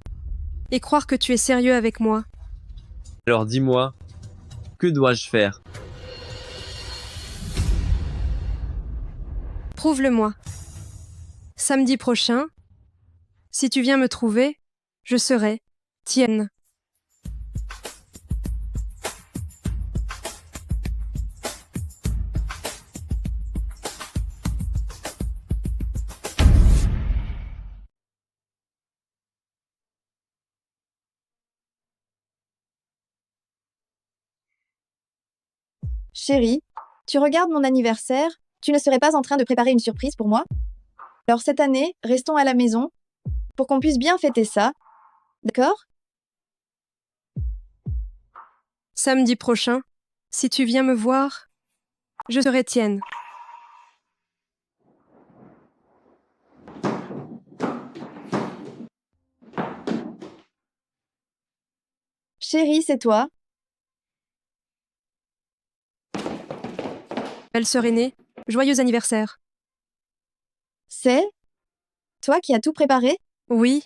et croire que tu es sérieux avec moi. Alors dis-moi, que dois-je faire? Prouve-le-moi. Samedi prochain, si tu viens me trouver, je serai tienne. Chérie, tu regardes mon anniversaire, tu ne serais pas en train de préparer une surprise pour moi? Alors cette année, restons à la maison, pour qu'on puisse bien fêter ça. D'accord? Samedi prochain, si tu viens me voir, je serai tienne. Chérie, c'est toi? Belle-sœur aînée, joyeux anniversaire. C'est toi qui as tout préparé? Oui.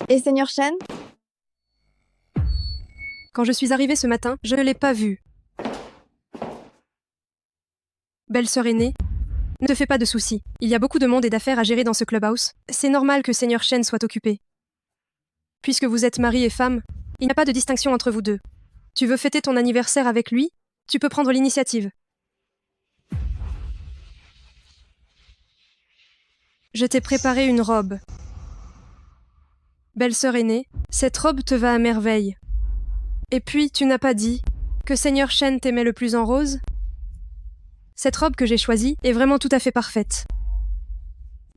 Et Seigneur Shen? Quand je suis arrivée ce matin, je ne l'ai pas vu. Belle-sœur aînée, ne te fais pas de soucis. Il y a beaucoup de monde et d'affaires à gérer dans ce clubhouse. C'est normal que Seigneur Shen soit occupé. Puisque vous êtes mari et femme, il n'y a pas de distinction entre vous deux. Tu veux fêter ton anniversaire avec lui? Tu peux prendre l'initiative. Je t'ai préparé une robe. Belle-sœur aînée, cette robe te va à merveille. Et puis, tu n'as pas dit que Seigneur Shen t'aimait le plus en rose? Cette robe que j'ai choisie est vraiment tout à fait parfaite.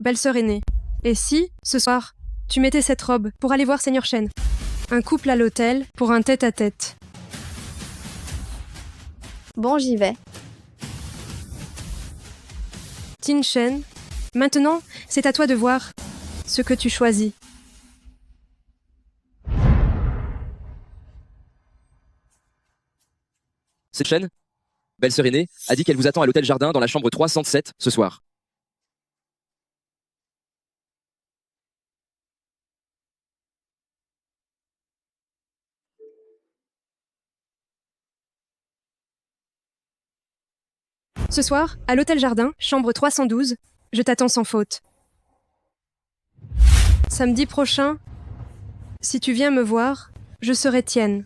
Belle-sœur aînée, et si, ce soir, tu mettais cette robe pour aller voir Seigneur Shen? Un couple à l'hôtel pour un tête-à-tête. Bon, j'y vais. Tin Shen, maintenant, c'est à toi de voir ce que tu choisis. Cette chaîne, belle-sœur aînée, a dit qu'elle vous attend à l'hôtel Jardin dans la chambre 307 ce soir. Ce soir, à l'hôtel Jardin, chambre 312, je t'attends sans faute. Samedi prochain, si tu viens me voir, je serai tienne.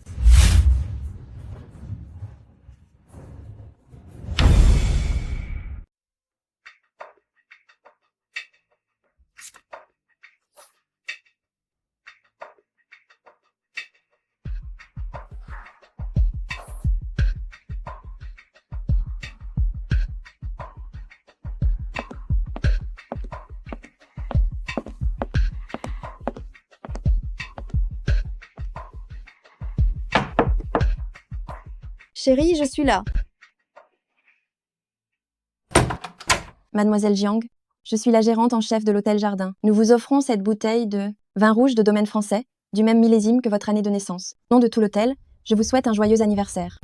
Chérie, je suis là. Mademoiselle Jiang, je suis la gérante en chef de l'hôtel Jardin. Nous vous offrons cette bouteille de vin rouge de domaine français, du même millésime que votre année de naissance. Au nom de tout l'hôtel, je vous souhaite un joyeux anniversaire.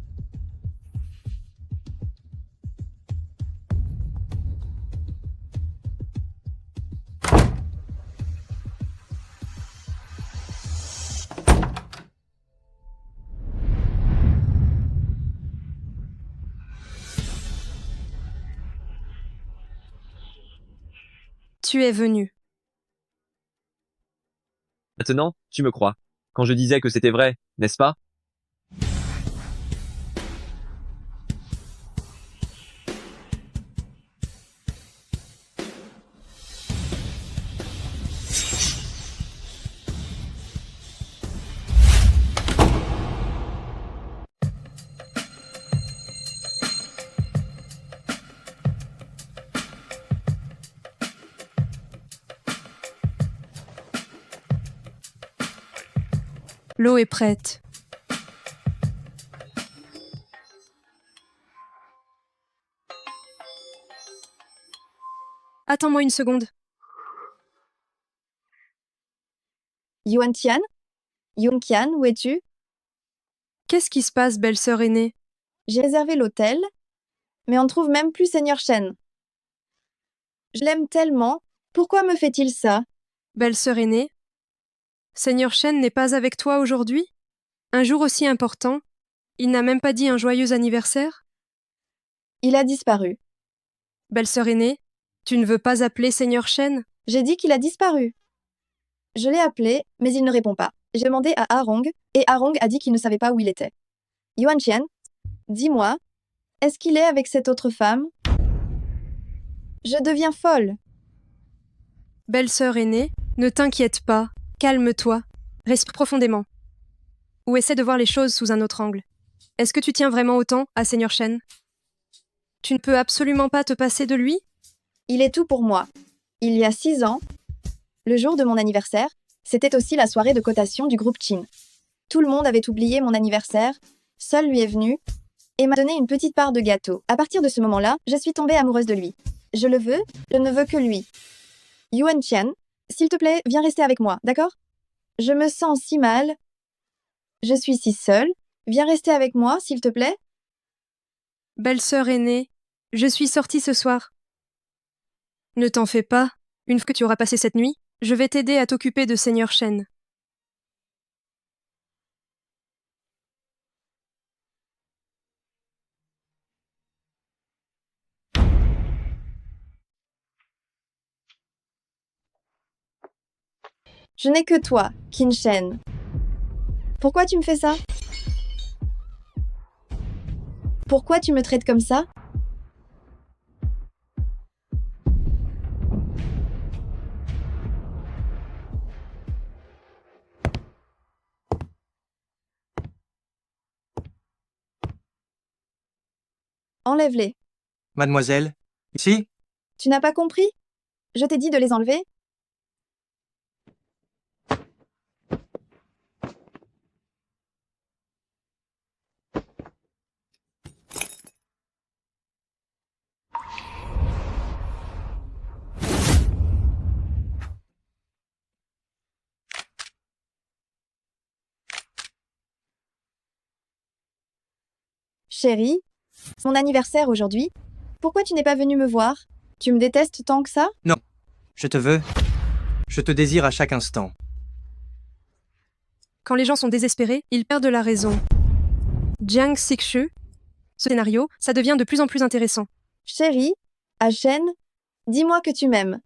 Tu es venu. Maintenant, tu me crois. Quand je disais que c'était vrai, n'est-ce pas? L'eau est prête. Attends-moi une seconde. Yuan Tian? Yun Qian, où es-tu? Qu'est-ce qui se passe, belle-sœur aînée? J'ai réservé l'hôtel, mais on ne trouve même plus Seigneur Shen. Je l'aime tellement. Pourquoi me fait-il ça? Belle-sœur aînée? Seigneur Shen n'est pas avec toi aujourd'hui? Un jour aussi important, il n'a même pas dit un joyeux anniversaire? Il a disparu. Belle-sœur aînée, tu ne veux pas appeler Seigneur Shen? J'ai dit qu'il a disparu. Je l'ai appelé, mais il ne répond pas. J'ai demandé à Arong, et Arong a dit qu'il ne savait pas où il était. Yuan Qian, dis-moi, est-ce qu'il est avec cette autre femme? Je deviens folle. Belle-sœur aînée, ne t'inquiète pas, calme-toi, respire profondément. Ou essaie de voir les choses sous un autre angle. Est-ce que tu tiens vraiment autant à Seigneur Shen? Tu ne peux absolument pas te passer de lui? Il est tout pour moi. Il y a 6 ans, le jour de mon anniversaire, c'était aussi la soirée de cotation du groupe Qin. Tout le monde avait oublié mon anniversaire, seul lui est venu, et m'a donné une petite part de gâteau. À partir de ce moment-là, je suis tombée amoureuse de lui. Je le veux, je ne veux que lui. Yuan Qian, s'il te plaît, viens rester avec moi, d'accord? Je me sens si mal. Je suis si seule. Viens rester avec moi, s'il te plaît. Belle-sœur aînée, je suis sortie ce soir. Ne t'en fais pas. Une fois que tu auras passé cette nuit, je vais t'aider à t'occuper de Seigneur Shen. Je n'ai que toi, Qin Shen. Pourquoi tu me fais ça? Pourquoi tu me traites comme ça? Enlève-les. Mademoiselle, ici? Tu n'as pas compris? Je t'ai dit de les enlever? Chérie, c'est mon anniversaire aujourd'hui. Pourquoi tu n'es pas venue me voir? Tu me détestes tant que ça? Non. Je te veux. Je te désire à chaque instant. Quand les gens sont désespérés, ils perdent la raison. Jiang Xixu, ce scénario, ça devient de plus en plus intéressant. Chérie, à Shen, dis-moi que tu m'aimes.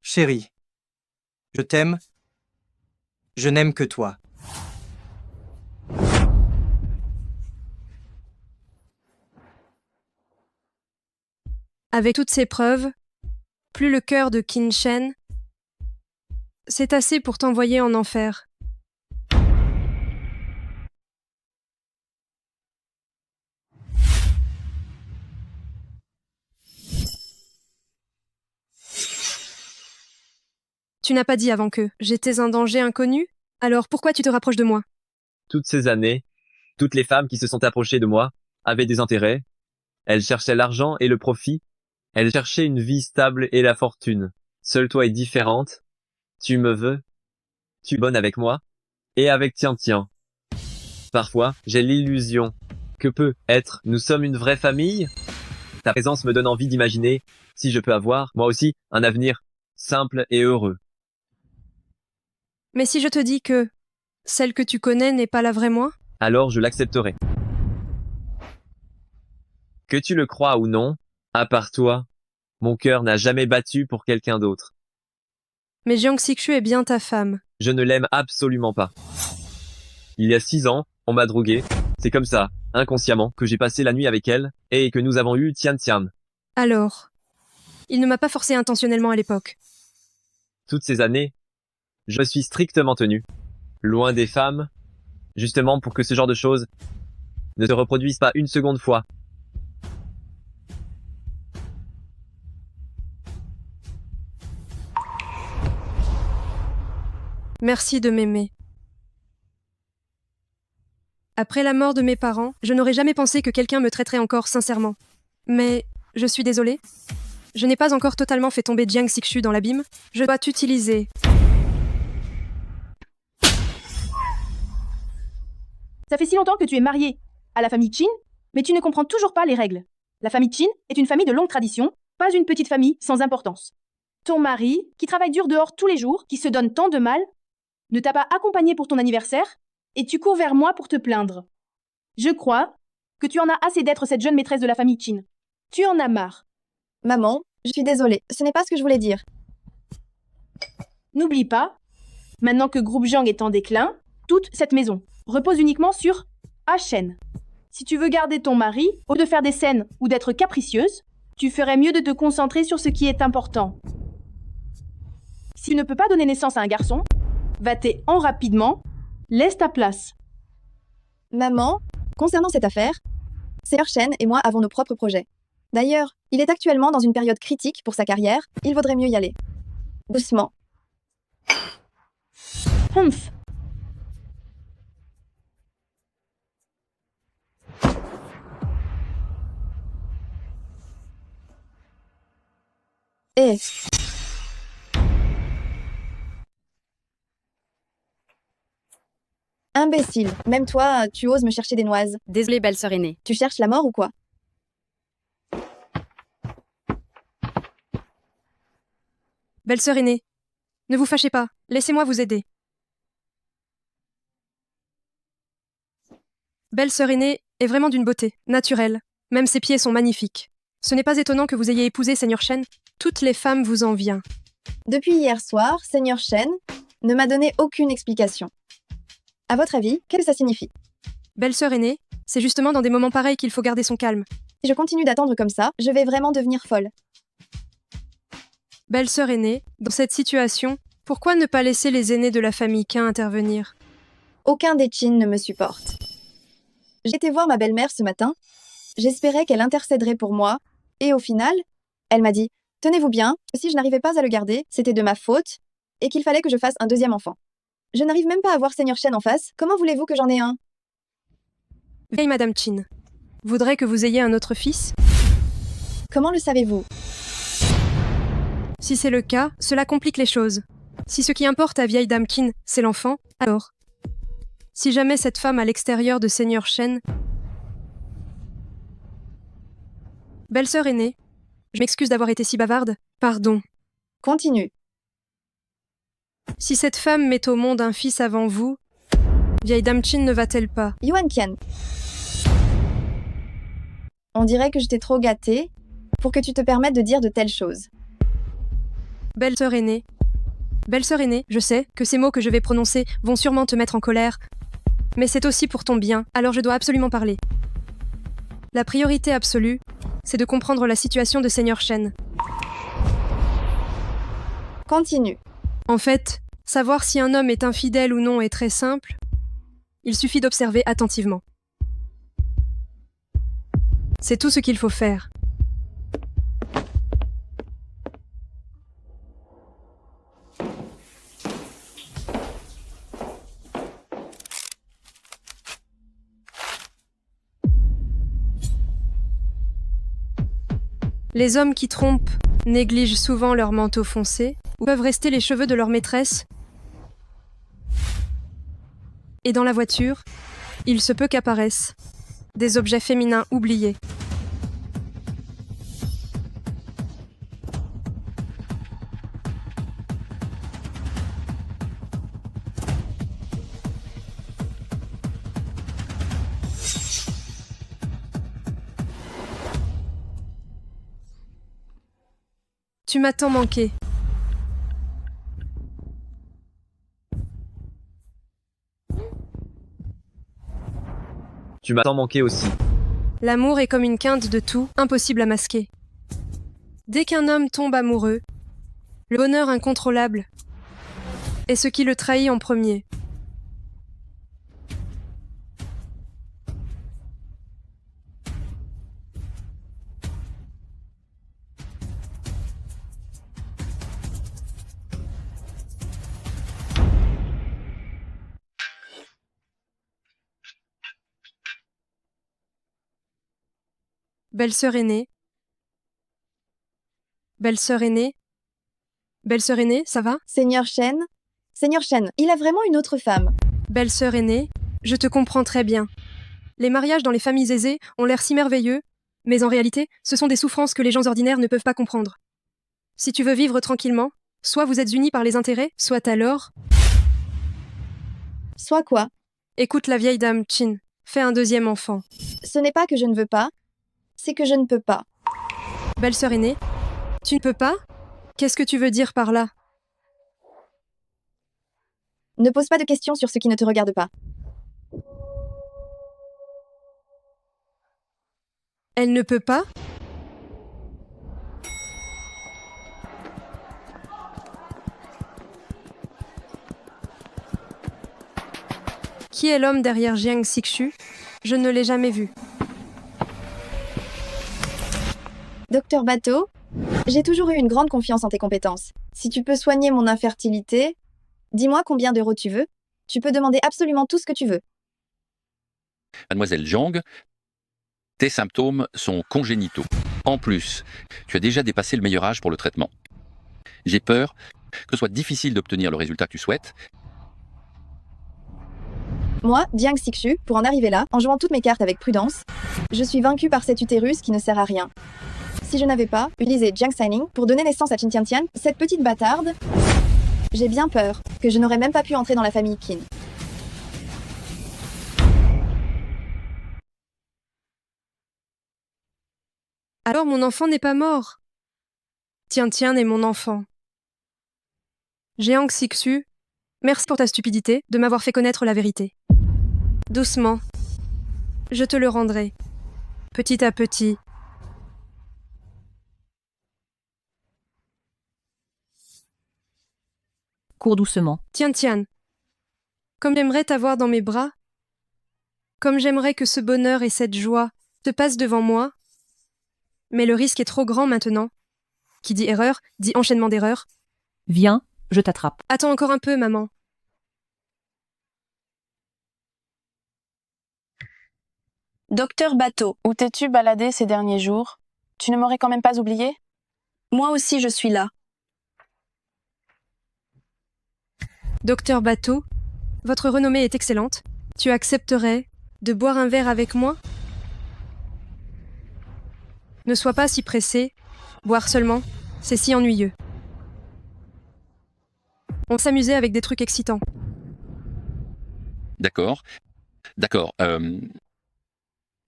Chérie, je t'aime. Je n'aime que toi. Avec toutes ces preuves, plus le cœur de Qin Shen, c'est assez pour t'envoyer en enfer. Tu n'as pas dit avant que j'étais un danger inconnu? Alors pourquoi tu te rapproches de moi? Toutes ces années, Toutes les femmes qui se sont approchées de moi avaient des intérêts. Elles cherchaient l'argent et le profit. Elles cherchaient une vie stable et la fortune. Seule toi est différente. Tu me veux. Tu es bonne avec moi. Et avec Tian. Parfois, j'ai l'illusion que peut-être nous sommes une vraie famille. Ta présence me donne envie d'imaginer si je peux avoir, moi aussi, un avenir simple et heureux. Mais si je te dis que celle que tu connais n'est pas la vraie moi? Alors je l'accepterai. Que tu le crois ou non, à part toi, mon cœur n'a jamais battu pour quelqu'un d'autre. Mais Jiang Xiqu est bien ta femme. Je ne l'aime absolument pas. Il y a 6 ans, on m'a drogué. C'est comme ça, inconsciemment, que j'ai passé la nuit avec elle, et que nous avons eu Tian. Alors, il ne m'a pas forcé intentionnellement à l'époque. Toutes ces années, je me suis strictement tenu, loin des femmes, justement pour que ce genre de choses ne se reproduisent pas une seconde fois. Merci de m'aimer. Après la mort de mes parents, je n'aurais jamais pensé que quelqu'un me traiterait encore sincèrement. Mais je suis désolée. Je n'ai pas encore totalement fait tomber Jiang Xiqu dans l'abîme. Je dois t'utiliser. Ça fait si longtemps que tu es marié à la famille Qin, mais tu ne comprends toujours pas les règles. La famille Qin est une famille de longue tradition, pas une petite famille sans importance. Ton mari, qui travaille dur dehors tous les jours, qui se donne tant de mal, ne t'a pas accompagné pour ton anniversaire, et tu cours vers moi pour te plaindre. Je crois que tu en as assez d'être cette jeune maîtresse de la famille Qin. Tu en as marre. Maman, je suis désolée, ce n'est pas ce que je voulais dire. N'oublie pas, maintenant que Groupe Jiang est en déclin, toute cette maison repose uniquement sur Shen. Si tu veux garder ton mari, au lieu de faire des scènes ou d'être capricieuse, tu ferais mieux de te concentrer sur ce qui est important. Si tu ne peux pas donner naissance à un garçon, va-t'en rapidement, laisse ta place. Maman, concernant cette affaire, Seigneur Shen et moi avons nos propres projets. D'ailleurs, il est actuellement dans une période critique pour sa carrière, il vaudrait mieux y aller. Doucement. Humph. Eh. Imbécile, même toi, tu oses me chercher des noises. Désolée, belle-sœur aînée. Tu cherches la mort ou quoi? Belle-sœur aînée, ne vous fâchez pas, laissez-moi vous aider. Belle-sœur aînée est vraiment d'une beauté, naturelle. Même ses pieds sont magnifiques. Ce n'est pas étonnant que vous ayez épousé Seigneur Shen. Toutes les femmes vous envient. Depuis hier soir, Seigneur Shen ne m'a donné aucune explication. À votre avis, qu'est-ce que ça signifie? Belle-sœur aînée, c'est justement dans des moments pareils qu'il faut garder son calme. Si je continue d'attendre comme ça, je vais vraiment devenir folle. Belle-sœur aînée, dans cette situation, pourquoi ne pas laisser les aînés de la famille Qin intervenir? Aucun des Qin ne me supporte. J'ai été voir ma belle-mère ce matin. J'espérais qu'elle intercéderait pour moi. Et au final, elle m'a dit « Tenez-vous bien, si je n'arrivais pas à le garder, c'était de ma faute, et qu'il fallait que je fasse un deuxième enfant. Je n'arrive même pas à voir Seigneur Shen en face, comment voulez-vous que j'en ai un ?» Vieille Madame Qin, voudrait que vous ayez un autre fils? Comment le savez-vous? Si c'est le cas, cela complique les choses. Si ce qui importe à vieille Dame Qin, c'est l'enfant, alors... Si jamais cette femme à l'extérieur de Seigneur Shen... Belle-sœur aînée, je m'excuse d'avoir été si bavarde, pardon. Continue. Si cette femme met au monde un fils avant vous, vieille Dame Qin ne va-t-elle pas? Yuan Qian. On dirait que je t'ai trop gâtée pour que tu te permettes de dire de telles choses. Belle-sœur aînée, je sais que ces mots que je vais prononcer vont sûrement te mettre en colère, mais c'est aussi pour ton bien, alors je dois absolument parler. La priorité absolue, c'est de comprendre la situation de Seigneur Shen. Continue. En fait, savoir si un homme est infidèle ou non est très simple. Il suffit d'observer attentivement. C'est tout ce qu'il faut faire. Les hommes qui trompent négligent souvent leur manteau foncé, ou peuvent rester les cheveux de leur maîtresse. Et dans la voiture, il se peut qu'apparaissent des objets féminins oubliés. Tu m'as tant manqué. Tu m'as tant manqué aussi. L'amour est comme une quinte de tout, impossible à masquer. Dès qu'un homme tombe amoureux, le bonheur incontrôlable est ce qui le trahit en premier. Belle-sœur aînée. Belle-sœur aînée. Belle-sœur aînée, ça va? Seigneur Shen. Seigneur Shen, il a vraiment une autre femme. Belle-sœur aînée, je te comprends très bien. Les mariages dans les familles aisées ont l'air si merveilleux, mais en réalité, ce sont des souffrances que les gens ordinaires ne peuvent pas comprendre. Si tu veux vivre tranquillement, soit vous êtes unis par les intérêts, soit alors... Soit quoi? Écoute la vieille dame Chin, fais un deuxième enfant. Ce n'est pas que je ne veux pas, c'est que je ne peux pas. Belle-sœur aînée, tu ne peux pas? Qu'est-ce que tu veux dire par là? Ne pose pas de questions sur ce qui ne te regarde pas. Elle ne peut pas? Qui est l'homme derrière Jiang Xixu? Je ne l'ai jamais vu. Docteur Bateau, j'ai toujours eu une grande confiance en tes compétences. Si tu peux soigner mon infertilité, dis-moi combien d'euros tu veux. Tu peux demander absolument tout ce que tu veux. Mademoiselle Jiang, tes symptômes sont congénitaux. En plus, tu as déjà dépassé le meilleur âge pour le traitement. J'ai peur que ce soit difficile d'obtenir le résultat que tu souhaites. Moi, Jiang Xixu, pour en arriver là, en jouant toutes mes cartes avec prudence, je suis vaincue par cet utérus qui ne sert à rien. Si je n'avais pas utilisé Jiang Xining pour donner naissance à Qin Tiantian, cette petite bâtarde, j'ai bien peur que je n'aurais même pas pu entrer dans la famille Qin. Alors mon enfant n'est pas mort. Tian est mon enfant. Jiang Xixu, merci pour ta stupidité de m'avoir fait connaître la vérité. Doucement, je te le rendrai, petit à petit. Cours doucement. Tian, comme j'aimerais t'avoir dans mes bras, comme j'aimerais que ce bonheur et cette joie te passent devant moi, mais le risque est trop grand maintenant. Qui dit erreur, dit enchaînement d'erreurs. Viens, je t'attrape. Attends encore un peu, maman. Docteur Bateau, où t'es-tu baladé ces derniers jours? Tu ne m'aurais quand même pas oublié? Moi aussi je suis là. Docteur Bateau, votre renommée est excellente. Tu accepterais de boire un verre avec moi? Ne sois pas si pressé. Boire seulement, c'est si ennuyeux. On s'amusait avec des trucs excitants. D'accord. D'accord.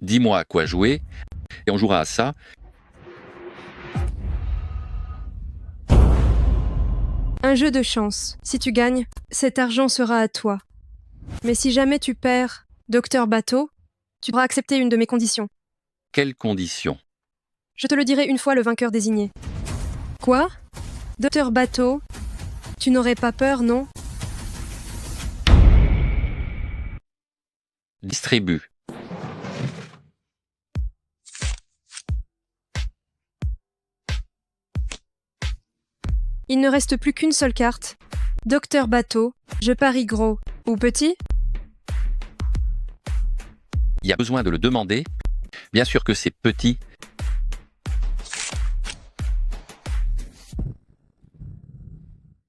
Dis-moi à quoi jouer, et on jouera à ça. Un jeu de chance. Si tu gagnes, cet argent sera à toi. Mais si jamais tu perds, Docteur Bateau, tu devras accepter une de mes conditions. Quelles conditions? Je te le dirai une fois le vainqueur désigné. Quoi? Docteur Bateau, tu n'aurais pas peur, non? Distribue. Il ne reste plus qu'une seule carte. Docteur Bateau, je parie gros. Ou petit? Il y a besoin de le demander. Bien sûr que c'est petit.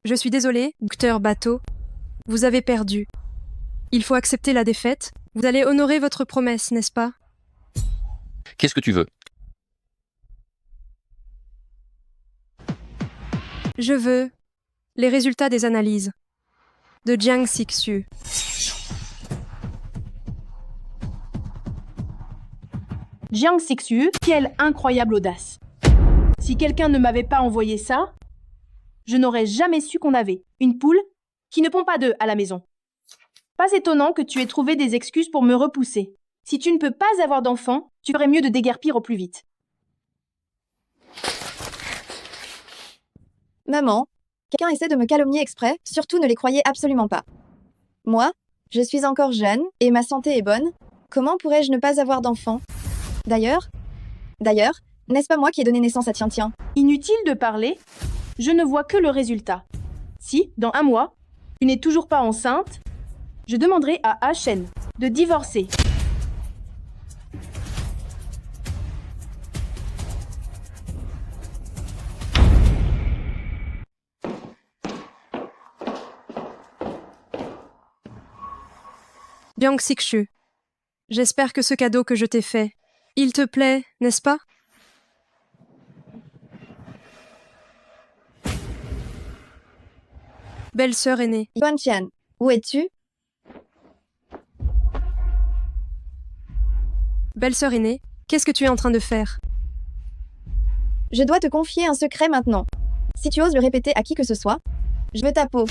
Je suis désolé, docteur Bateau. Vous avez perdu. Il faut accepter la défaite. Vous allez honorer votre promesse, n'est-ce pas? Qu'est-ce que tu veux? Je veux les résultats des analyses de Jiang Sixu. Jiang Sixu, quelle incroyable audace. Si quelqu'un ne m'avait pas envoyé ça, je n'aurais jamais su qu'on avait une poule qui ne pond pas d'œufs à la maison. Pas étonnant que tu aies trouvé des excuses pour me repousser. Si tu ne peux pas avoir d'enfant, tu ferais mieux de déguerpir au plus vite. Maman, quelqu'un essaie de me calomnier exprès, surtout ne les croyez absolument pas. Moi, je suis encore jeune et ma santé est bonne. Comment pourrais-je ne pas avoir d'enfant? D'ailleurs, n'est-ce pas moi qui ai donné naissance à Tian-Tian? Inutile de parler, je ne vois que le résultat. Si, dans 1 mois, tu n'es toujours pas enceinte, je demanderai à Shen de divorcer. Jiang Sixu, j'espère que ce cadeau que je t'ai fait, il te plaît, n'est-ce pas? Belle-sœur aînée. Yuan-Tian, où es-tu? Belle-sœur aînée, qu'est-ce que tu es en train de faire? Je dois te confier un secret maintenant. Si tu oses le répéter à qui que ce soit, je veux ta peau.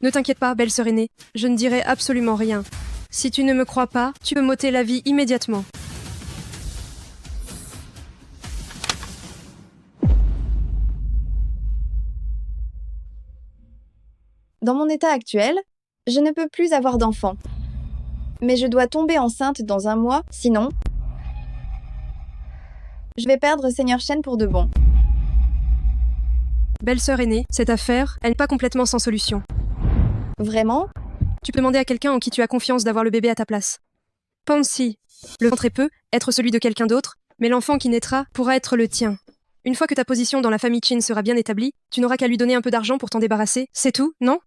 Ne t'inquiète pas, belle-sœur aînée, je ne dirai absolument rien. Si tu ne me crois pas, tu peux m'ôter la vie immédiatement. Dans mon état actuel, je ne peux plus avoir d'enfant. Mais je dois tomber enceinte dans 1 mois, sinon... je vais perdre Seigneur Shen pour de bon. Belle-sœur aînée, cette affaire, elle n'est pas complètement sans solution. Vraiment? Tu peux demander à quelqu'un en qui tu as confiance d'avoir le bébé à ta place. Pense-y. Le ventre peut être celui de quelqu'un d'autre, mais l'enfant qui naîtra pourra être le tien. Une fois que ta position dans la famille Qin sera bien établie, tu n'auras qu'à lui donner un peu d'argent pour t'en débarrasser, c'est tout, non?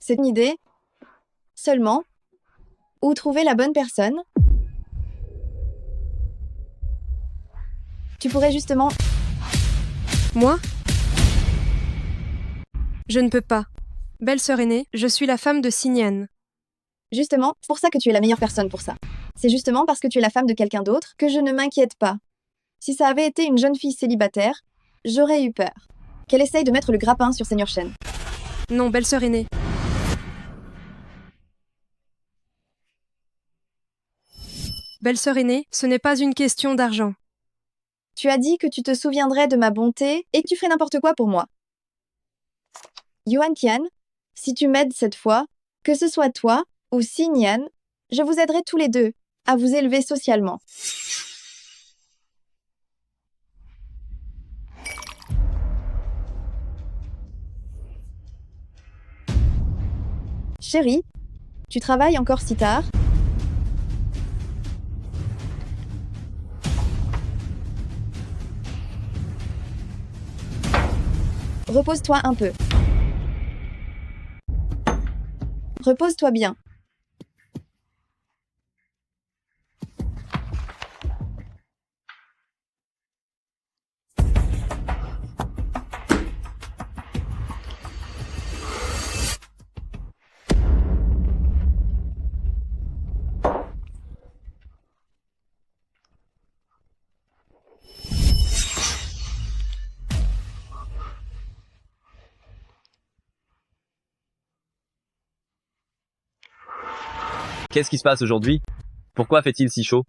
C'est une idée. Seulement, où trouver la bonne personne? Tu pourrais justement... Moi? Je ne peux pas. Belle-sœur aînée, je suis la femme de Xinyan. Justement, c'est pour ça que tu es la meilleure personne pour ça. C'est justement parce que tu es la femme de quelqu'un d'autre que je ne m'inquiète pas. Si ça avait été une jeune fille célibataire, j'aurais eu peur. Qu'elle essaye de mettre le grappin sur Seigneur Shen. Non, belle-sœur aînée. Belle-sœur aînée, ce n'est pas une question d'argent. Tu as dit que tu te souviendrais de ma bonté et que tu ferais n'importe quoi pour moi. Yuan-Tian, si tu m'aides cette fois, que ce soit toi ou Xinyan, je vous aiderai tous les deux à vous élever socialement. Chérie, tu travailles encore si tard? Repose-toi un peu. Repose-toi bien. Qu'est-ce qui se passe aujourd'hui? Pourquoi fait-il si chaud?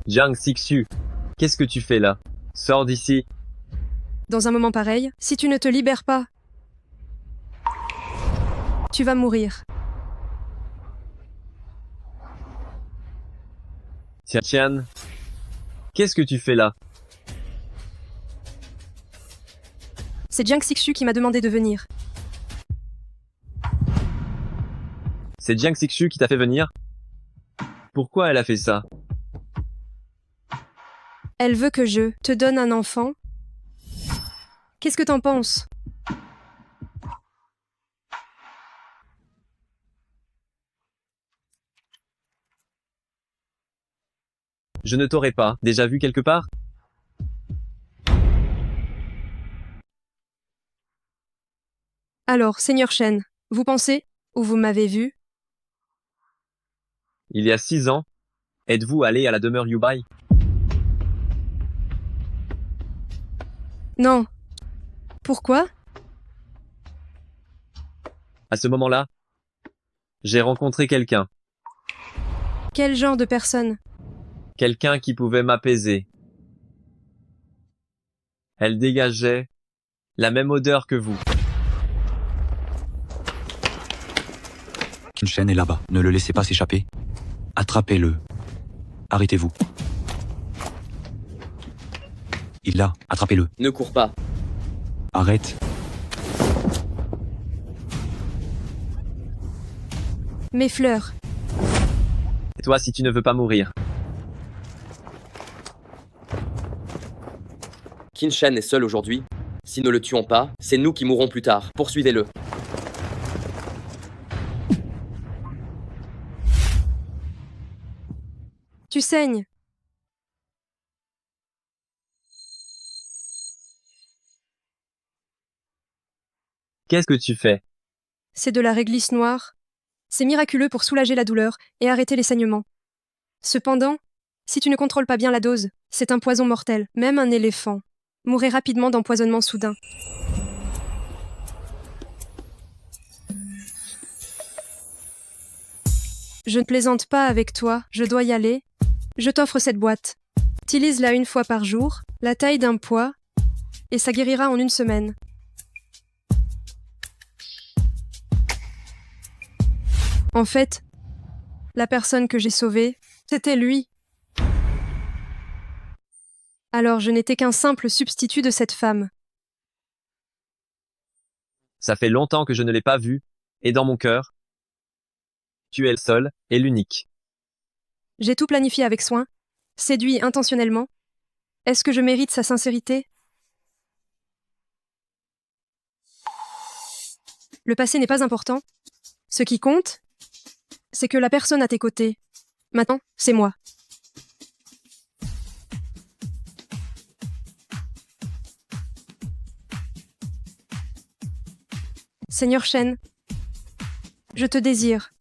Jiang Sixu, qu'est-ce que tu fais là? Sors d'ici. Dans un moment pareil, si tu ne te libères pas, tu vas mourir. Tian, Qu'est-ce que tu fais là? C'est Jiang Xixu qui m'a demandé de venir. C'est Jiang Xixu qui t'a fait venir? Pourquoi elle a fait ça? Elle veut que je te donne un enfant. Qu'est-ce que t'en penses? Je ne t'aurais pas déjà vu quelque part? Alors, Seigneur Shen, vous pensez, ou vous m'avez vu? Il y a 6 ans, êtes-vous allé à la demeure Yubai? Non. Pourquoi? À ce moment-là, j'ai rencontré quelqu'un. Quel genre de personne? Quelqu'un qui pouvait m'apaiser. Elle dégageait la même odeur que vous. Shen est là-bas. Ne le laissez pas s'échapper. Attrapez-le. Arrêtez-vous. Il l'a. Attrapez-le. Ne cours pas. Arrête. Mes fleurs. Et toi si tu ne veux pas mourir. Qin Shen est seul aujourd'hui. Si nous ne le tuons pas, c'est nous qui mourrons plus tard. Poursuivez-le. Tu saignes. Qu'est-ce que tu fais? C'est de la réglisse noire. C'est miraculeux pour soulager la douleur et arrêter les saignements. Cependant, si tu ne contrôles pas bien la dose, c'est un poison mortel. Même un éléphant mourrait rapidement d'empoisonnement soudain. Je ne plaisante pas avec toi, je dois y aller. Je t'offre cette boîte. Utilise-la 1 fois par jour, la taille d'un pois, et ça guérira en 1 semaine. En fait, la personne que j'ai sauvée, c'était lui. Alors je n'étais qu'un simple substitut de cette femme. Ça fait longtemps que je ne l'ai pas vu, et dans mon cœur, tu es le seul et l'unique. J'ai tout planifié avec soin, séduit intentionnellement. Est-ce que je mérite sa sincérité? Le passé n'est pas important. Ce qui compte, c'est que la personne à tes côtés, maintenant, c'est moi. Seigneur Shen, je te désire.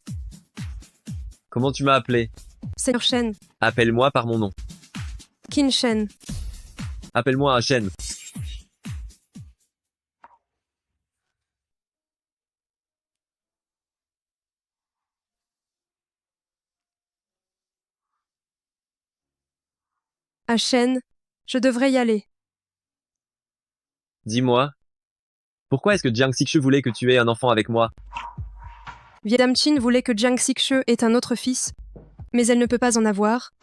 Comment tu m'as appelé? Seigneur Shen, Appelle-moi par mon nom. Qin Shen. Appelle-moi un Shen. À Shen, je devrais y aller. Dis-moi, pourquoi est-ce que Jiang Xixu voulait que tu aies un enfant avec moi? Vietnam Chin voulait que Jiang Xixu ait un autre fils, mais elle ne peut pas en avoir.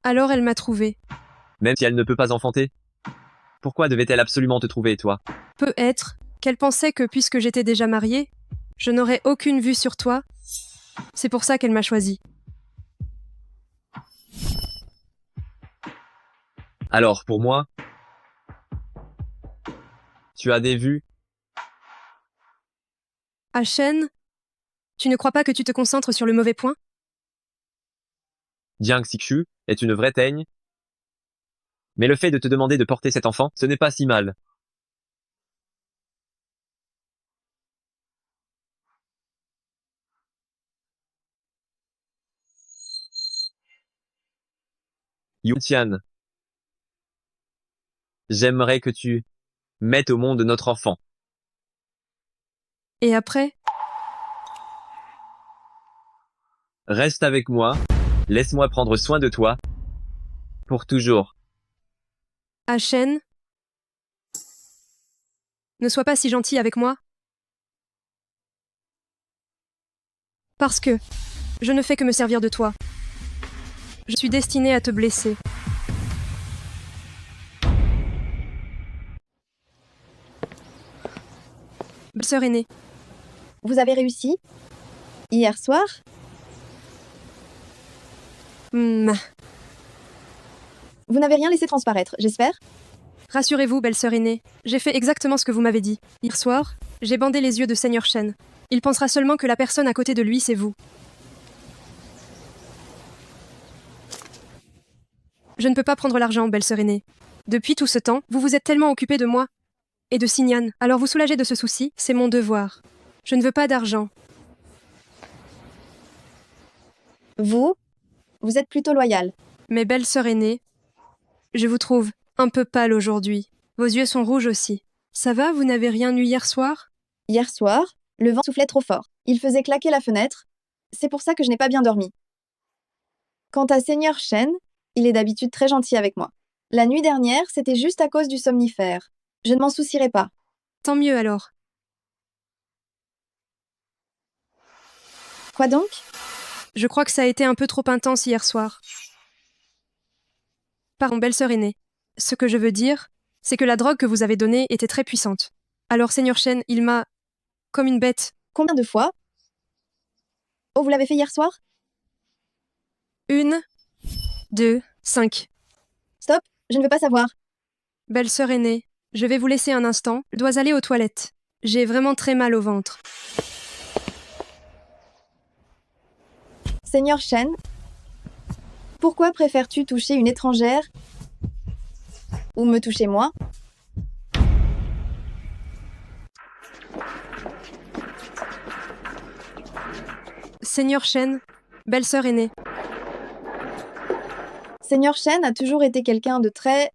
Alors elle m'a trouvé. Même si elle ne peut pas enfanter? Pourquoi devait-elle absolument te trouver, toi? Peut-être qu'elle pensait que puisque j'étais déjà mariée, je n'aurais aucune vue sur toi. C'est pour ça qu'elle m'a choisi. Alors, pour moi, tu as des vues? À Shen, tu ne crois pas que tu te concentres sur le mauvais point? Jiang Xixu est une vraie teigne. Mais le fait de te demander de porter cet enfant, ce n'est pas si mal. Yuntian, j'aimerais que tu mettes au monde notre enfant. Et après? Reste avec moi, laisse-moi prendre soin de toi. Pour toujours. À Shen, ne sois pas si gentil avec moi. Parce que je ne fais que me servir de toi. Je suis destinée à te blesser. Sœur aînée. Vous avez réussi? Hier soir? Hmm. Vous n'avez rien laissé transparaître, j'espère? Rassurez-vous, belle-sœur aînée, j'ai fait exactement ce que vous m'avez dit. Hier soir, j'ai bandé les yeux de Seigneur Shen. Il pensera seulement que la personne à côté de lui, c'est vous. Je ne peux pas prendre l'argent, belle-sœur aînée. Depuis tout ce temps, vous vous êtes tellement occupée de moi et de Signan. Alors vous soulagez de ce souci, c'est mon devoir. Je ne veux pas d'argent. Vous êtes plutôt loyal. Mais belle-sœur aînée, je vous trouve un peu pâle aujourd'hui. Vos yeux sont rouges aussi. Ça va, vous n'avez rien eu hier soir? Hier soir, le vent soufflait trop fort. Il faisait claquer la fenêtre. C'est pour ça que je n'ai pas bien dormi. Quant à Seigneur Shen, il est d'habitude très gentil avec moi. La nuit dernière, c'était juste à cause du somnifère. Je ne m'en soucierai pas. Tant mieux alors. Quoi donc? Je crois que ça a été un peu trop intense hier soir. Pardon, belle-sœur aînée. Ce que je veux dire, c'est que la drogue que vous avez donnée était très puissante. Alors Seigneur Shen, il m'a... comme une bête. Combien de fois? Oh, vous l'avez fait hier soir? 1, 2, 5. Stop, je ne veux pas savoir. Belle-sœur aînée, je vais vous laisser un instant, je dois aller aux toilettes. J'ai vraiment très mal au ventre. Seigneur Shen, pourquoi préfères-tu toucher une étrangère ou me toucher moi? Seigneur Shen, belle-sœur aînée. Seigneur Shen a toujours été quelqu'un de très...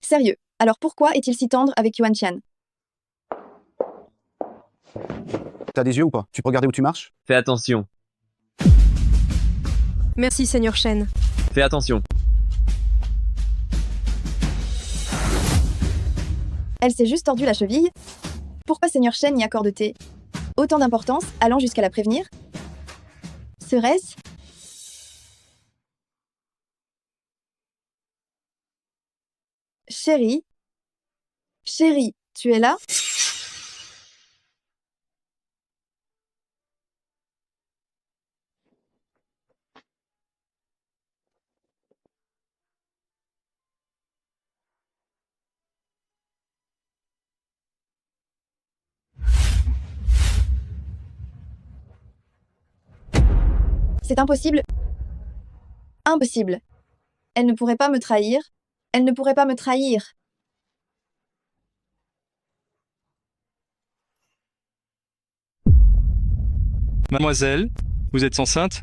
sérieux. Alors pourquoi est-il si tendre avec Yuan Tian? T'as des yeux ou pas? Tu peux regarder où tu marches? Fais attention. Merci, Seigneur Shen. Fais attention. Elle s'est juste tordu la cheville. Pourquoi Seigneur Shen y accorde-t-il autant d'importance, allant jusqu'à la prévenir? Serait-ce... Chérie? Chérie, tu es là? C'est impossible. Impossible. Elle ne pourrait pas me trahir. Elle ne pourrait pas me trahir. Mademoiselle, vous êtes enceinte?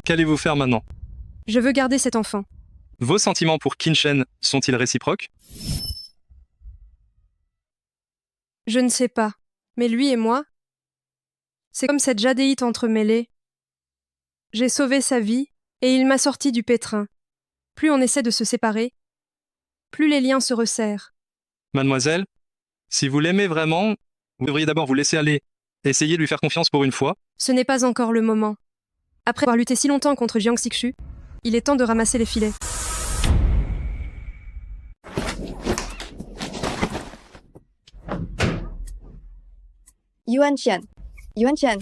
Qu'allez-vous faire maintenant? Je veux garder cet enfant. Vos sentiments pour Qin Shen sont-ils réciproques? Je ne sais pas. Mais lui et moi, c'est comme cette jadéite entremêlée. J'ai sauvé sa vie, et il m'a sorti du pétrin. Plus on essaie de se séparer, plus les liens se resserrent. Mademoiselle, si vous l'aimez vraiment, vous devriez d'abord vous laisser aller. Essayez de lui faire confiance pour une fois. Ce n'est pas encore le moment. Après avoir lutté si longtemps contre Jiang Xixu, il est temps de ramasser les filets. Yuan Tian. Yuan Tian.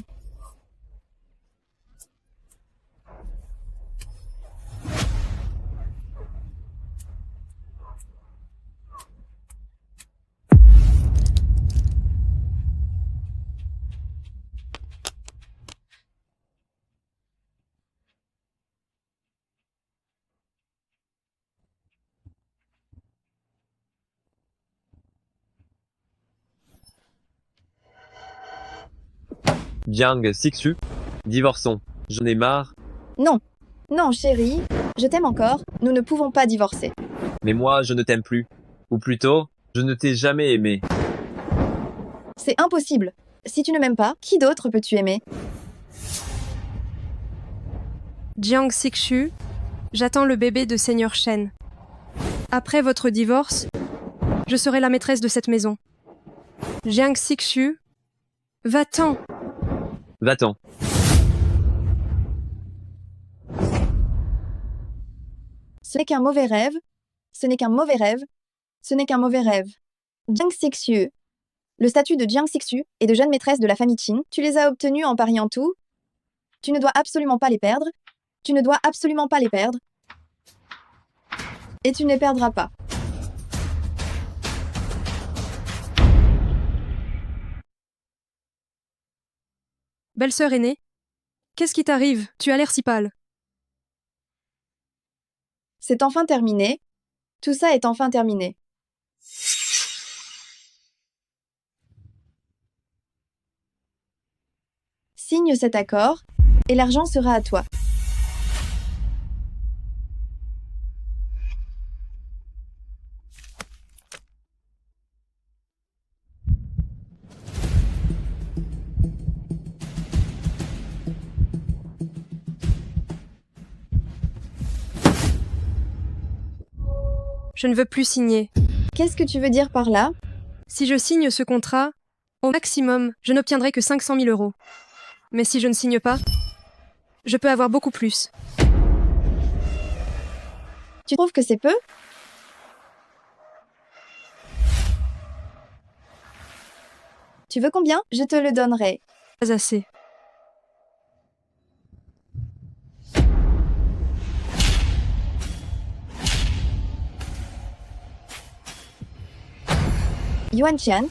Jiang Xixu, divorçons. J'en ai marre. Non. Non, chérie. Je t'aime encore. Nous ne pouvons pas divorcer. Mais moi, je ne t'aime plus. Ou plutôt, je ne t'ai jamais aimé. C'est impossible. Si tu ne m'aimes pas, qui d'autre peux-tu aimer? Jiang Xixu, j'attends le bébé de Seigneur Shen. Après votre divorce, je serai la maîtresse de cette maison. Jiang Xixu, va-t'en! Va-t'en. Ce n'est qu'un mauvais rêve. Ce n'est qu'un mauvais rêve. Ce n'est qu'un mauvais rêve. Jiang Xixu. Le statut de Jiang Xixu et de jeune maîtresse de la famille Qin, tu les as obtenus en pariant tout. Tu ne dois absolument pas les perdre. Tu ne dois absolument pas les perdre. Et tu ne les perdras pas. Belle-sœur aînée, qu'est-ce qui t'arrive? Tu as l'air si pâle. C'est enfin terminé. Tout ça est enfin terminé. Signe cet accord, et l'argent sera à toi. Je ne veux plus signer. Qu'est-ce que tu veux dire par là? Si je signe ce contrat, au maximum, je n'obtiendrai que 500 000 euros. Mais si je ne signe pas, je peux avoir beaucoup plus. Tu trouves que c'est peu? Tu veux combien? Je te le donnerai. Pas assez. Yuan Qian,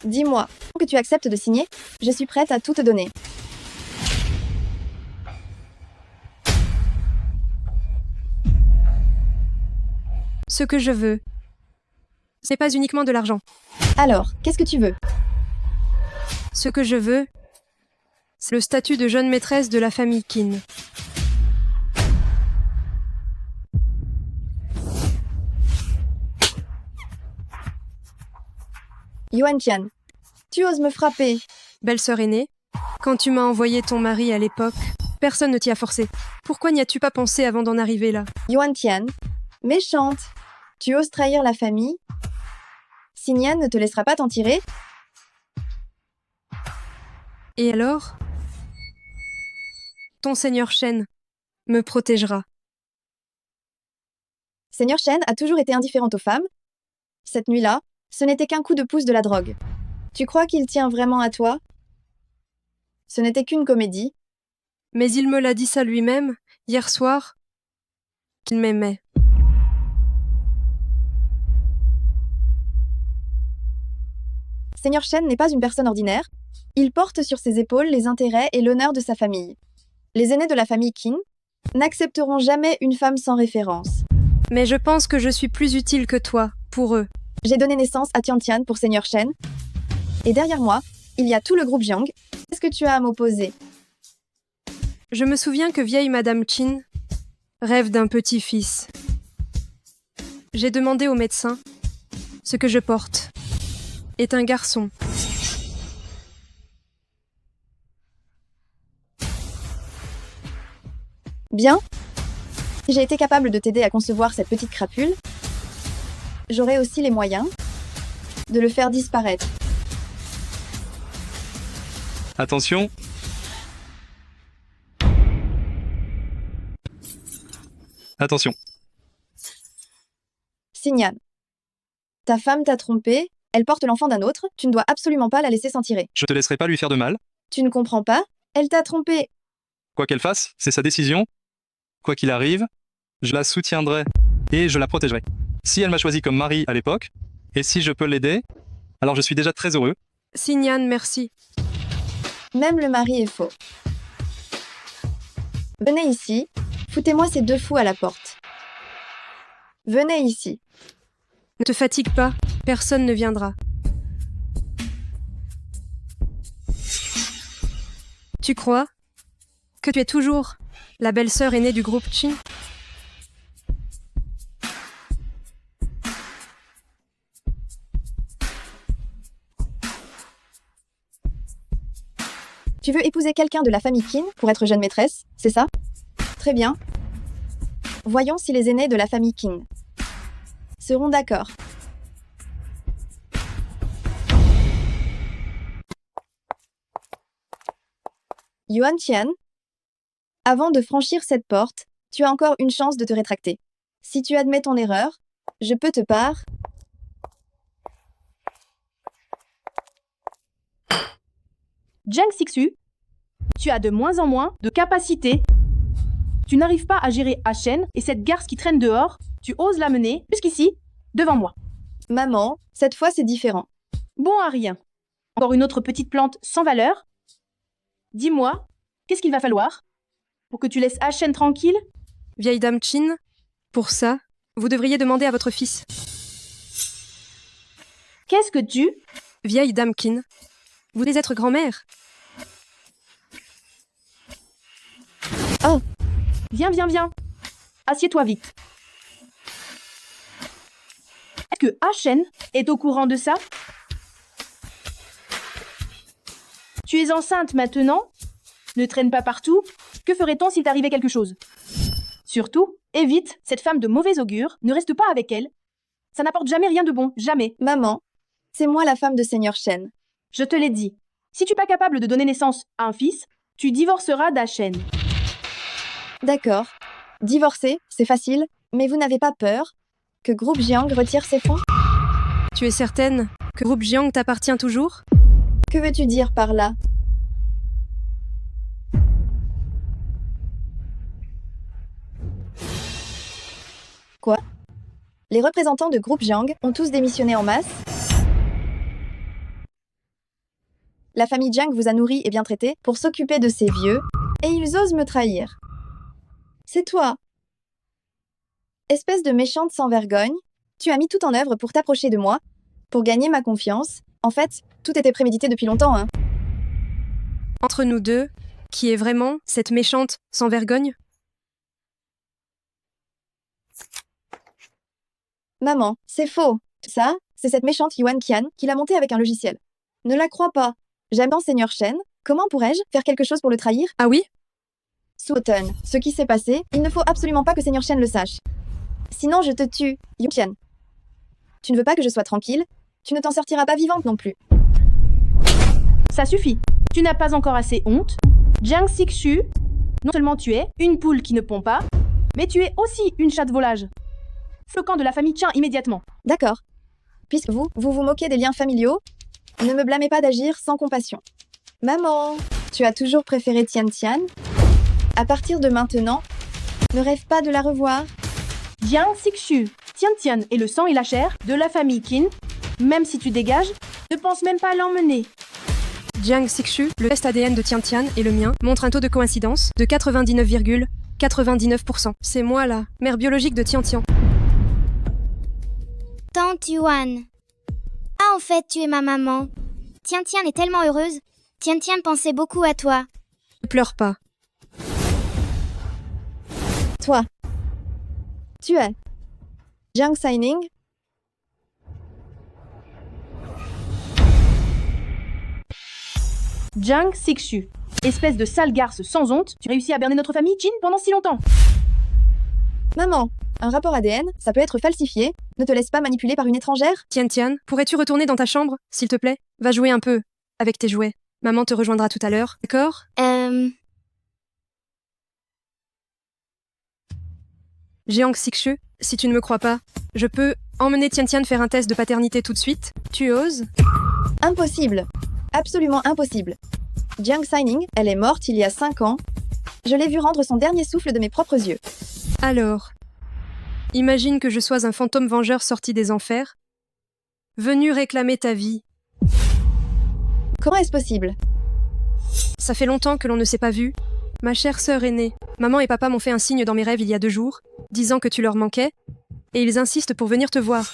dis-moi que tu acceptes de signer. Je suis prête à tout te donner. Ce que je veux, ce n'est pas uniquement de l'argent. Alors, qu'est-ce que tu veux? Ce que je veux, c'est le statut de jeune maîtresse de la famille Qin. Yuan Qian, tu oses me frapper. Belle-sœur aînée, quand tu m'as envoyé ton mari à l'époque, personne ne t'y a forcé. Pourquoi n'y as-tu pas pensé avant d'en arriver là? Yuan Qian, méchante. Tu oses trahir la famille? Xingyan ne te laissera pas t'en tirer? Et alors? Ton seigneur Shen me protégera. Seigneur Shen a toujours été indifférente aux femmes. Cette nuit-là, ce n'était qu'un coup de pouce de la drogue. Tu crois qu'il tient vraiment à toi? Ce n'était qu'une comédie. Mais il me l'a dit ça lui-même, hier soir, qu'il m'aimait. Seigneur Shen n'est pas une personne ordinaire. Il porte sur ses épaules les intérêts et l'honneur de sa famille. Les aînés de la famille Qin n'accepteront jamais une femme sans référence. Mais je pense que je suis plus utile que toi, pour eux. J'ai donné naissance à Tiantian pour Seigneur Shen. Et derrière moi, il y a tout le groupe Jiang. Qu'est-ce que tu as à m'opposer? Je me souviens que vieille Madame Qin rêve d'un petit-fils. J'ai demandé au médecin. Ce que je porte est un garçon. Bien. Si j'ai été capable de t'aider à concevoir cette petite crapule, j'aurai aussi les moyens de le faire disparaître. Attention. Attention. Xingyan, ta femme t'a trompé, elle porte l'enfant d'un autre, tu ne dois absolument pas la laisser s'en tirer. Je te laisserai pas lui faire de mal. Tu ne comprends pas? Elle t'a trompé. Quoi qu'elle fasse, c'est sa décision. Quoi qu'il arrive, je la soutiendrai et je la protégerai. Si elle m'a choisi comme mari à l'époque, et si je peux l'aider, alors je suis déjà très heureux. Xingyan, merci. Même le mari est faux. Venez ici, foutez-moi ces deux fous à la porte. Venez ici. Ne te fatigue pas, personne ne viendra. Tu crois que tu es toujours la belle-sœur aînée du groupe Qin? Tu veux épouser quelqu'un de la famille Qin pour être jeune maîtresse, c'est ça? Très bien. Voyons si les aînés de la famille Qin seront d'accord. Yuan Qian, avant de franchir cette porte, tu as encore une chance de te rétracter. Si tu admets ton erreur, je peux te Jiang Xixu, tu as de moins en moins de capacités. Tu n'arrives pas à gérer Shen et cette garce qui traîne dehors, tu oses la mener jusqu'ici, devant moi. Maman, cette fois c'est différent. Bon à rien. Encore une autre petite plante sans valeur. Dis-moi, qu'est-ce qu'il va falloir pour que tu laisses Shen tranquille? Vieille dame Chin, pour ça, vous devriez demander à votre fils. Qu'est-ce que tu... Vieille dame Qin, vous devez être grand-mère. Oh, Viens, viens, viens. Assieds-toi vite. Est-ce que Shen est au courant de ça? Tu es enceinte maintenant? Ne traîne pas partout. Que ferait-on s'il t'arrivait quelque chose? Surtout, évite cette femme de mauvais augure. Ne reste pas avec elle. Ça n'apporte jamais rien de bon, jamais. maman, c'est moi la femme de Seigneur Shen. Je te l'ai dit. Si tu n'es pas capable de donner naissance à un fils, tu divorceras d'Shen. D'accord. Divorcer, c'est facile, mais vous n'avez pas peur que Groupe Jiang retire ses fonds? Tu es certaine que Groupe Jiang t'appartient toujours? Que veux-tu dire par là? Quoi? Les représentants de Groupe Jiang ont tous démissionné en masse? La famille Jiang vous a nourri et bien traité pour s'occuper de ces vieux, et ils osent me trahir. C'est toi. Espèce de méchante sans vergogne, tu as mis tout en œuvre pour t'approcher de moi, pour gagner ma confiance. En fait, tout était prémédité depuis longtemps, hein. Entre nous deux, qui est vraiment cette méchante sans vergogne? Maman, c'est faux. Ça, c'est cette méchante Yuan Qian qui l'a montée avec un logiciel. Ne la crois pas. J'aime tant Seigneur Shen. Comment pourrais-je faire quelque chose pour le trahir? Ah oui? Sous-automne, ce qui s'est passé, il ne faut absolument pas que Seigneur Shen le sache. Sinon, je te tue, Yu Qian. Tu ne veux pas que je sois tranquille? Tu ne t'en sortiras pas vivante non plus. Ça suffit. Tu n'as pas encore assez honte. Jiang Xixu, non seulement tu es une poule qui ne pond pas, mais tu es aussi une chatte volage. Fais le camp de la famille Tian immédiatement. D'accord. Puisque vous vous moquez des liens familiaux, ne me blâmez pas d'agir sans compassion. Maman, tu as toujours préféré Tian Tian? À partir de maintenant, ne rêve pas de la revoir. Jiang Xixu, Tian Tian est le sang et la chair de la famille Qin. Même si tu dégages, ne pense même pas à l'emmener. Jiang Xixu, le test ADN de Tian Tian et le mien montre un taux de coïncidence de 99,99%. C'est moi la mère biologique de Tian Tian. Tante Yuan. Ah, en fait, tu es ma maman. Tian Tian est tellement heureuse. Tian Tian pensait beaucoup à toi. Ne pleure pas. Toi. Tu es Jiang Xining? Jiang Xixu, espèce de sale garce sans honte, tu réussis à berner notre famille Qin pendant si longtemps. Maman, un rapport ADN, ça peut être falsifié. Ne te laisse pas manipuler par une étrangère. Tian Tian, pourrais-tu retourner dans ta chambre, s'il te plaît? Va jouer un peu avec tes jouets. Maman te rejoindra tout à l'heure, d'accord? Jiang Xixu, si tu ne me crois pas, je peux emmener Tian Tian faire un test de paternité tout de suite. Tu oses? Impossible. Absolument impossible. Jiang Xining, elle est morte il y a 5 ans. Je l'ai vue rendre son dernier souffle de mes propres yeux. Alors, imagine que je sois un fantôme vengeur sorti des enfers, venu réclamer ta vie. Comment est-ce possible? Ça fait longtemps que l'on ne s'est pas vu. Ma chère sœur aînée, maman et papa m'ont fait un signe dans mes rêves il y a 2 jours, disant que tu leur manquais, et ils insistent pour venir te voir.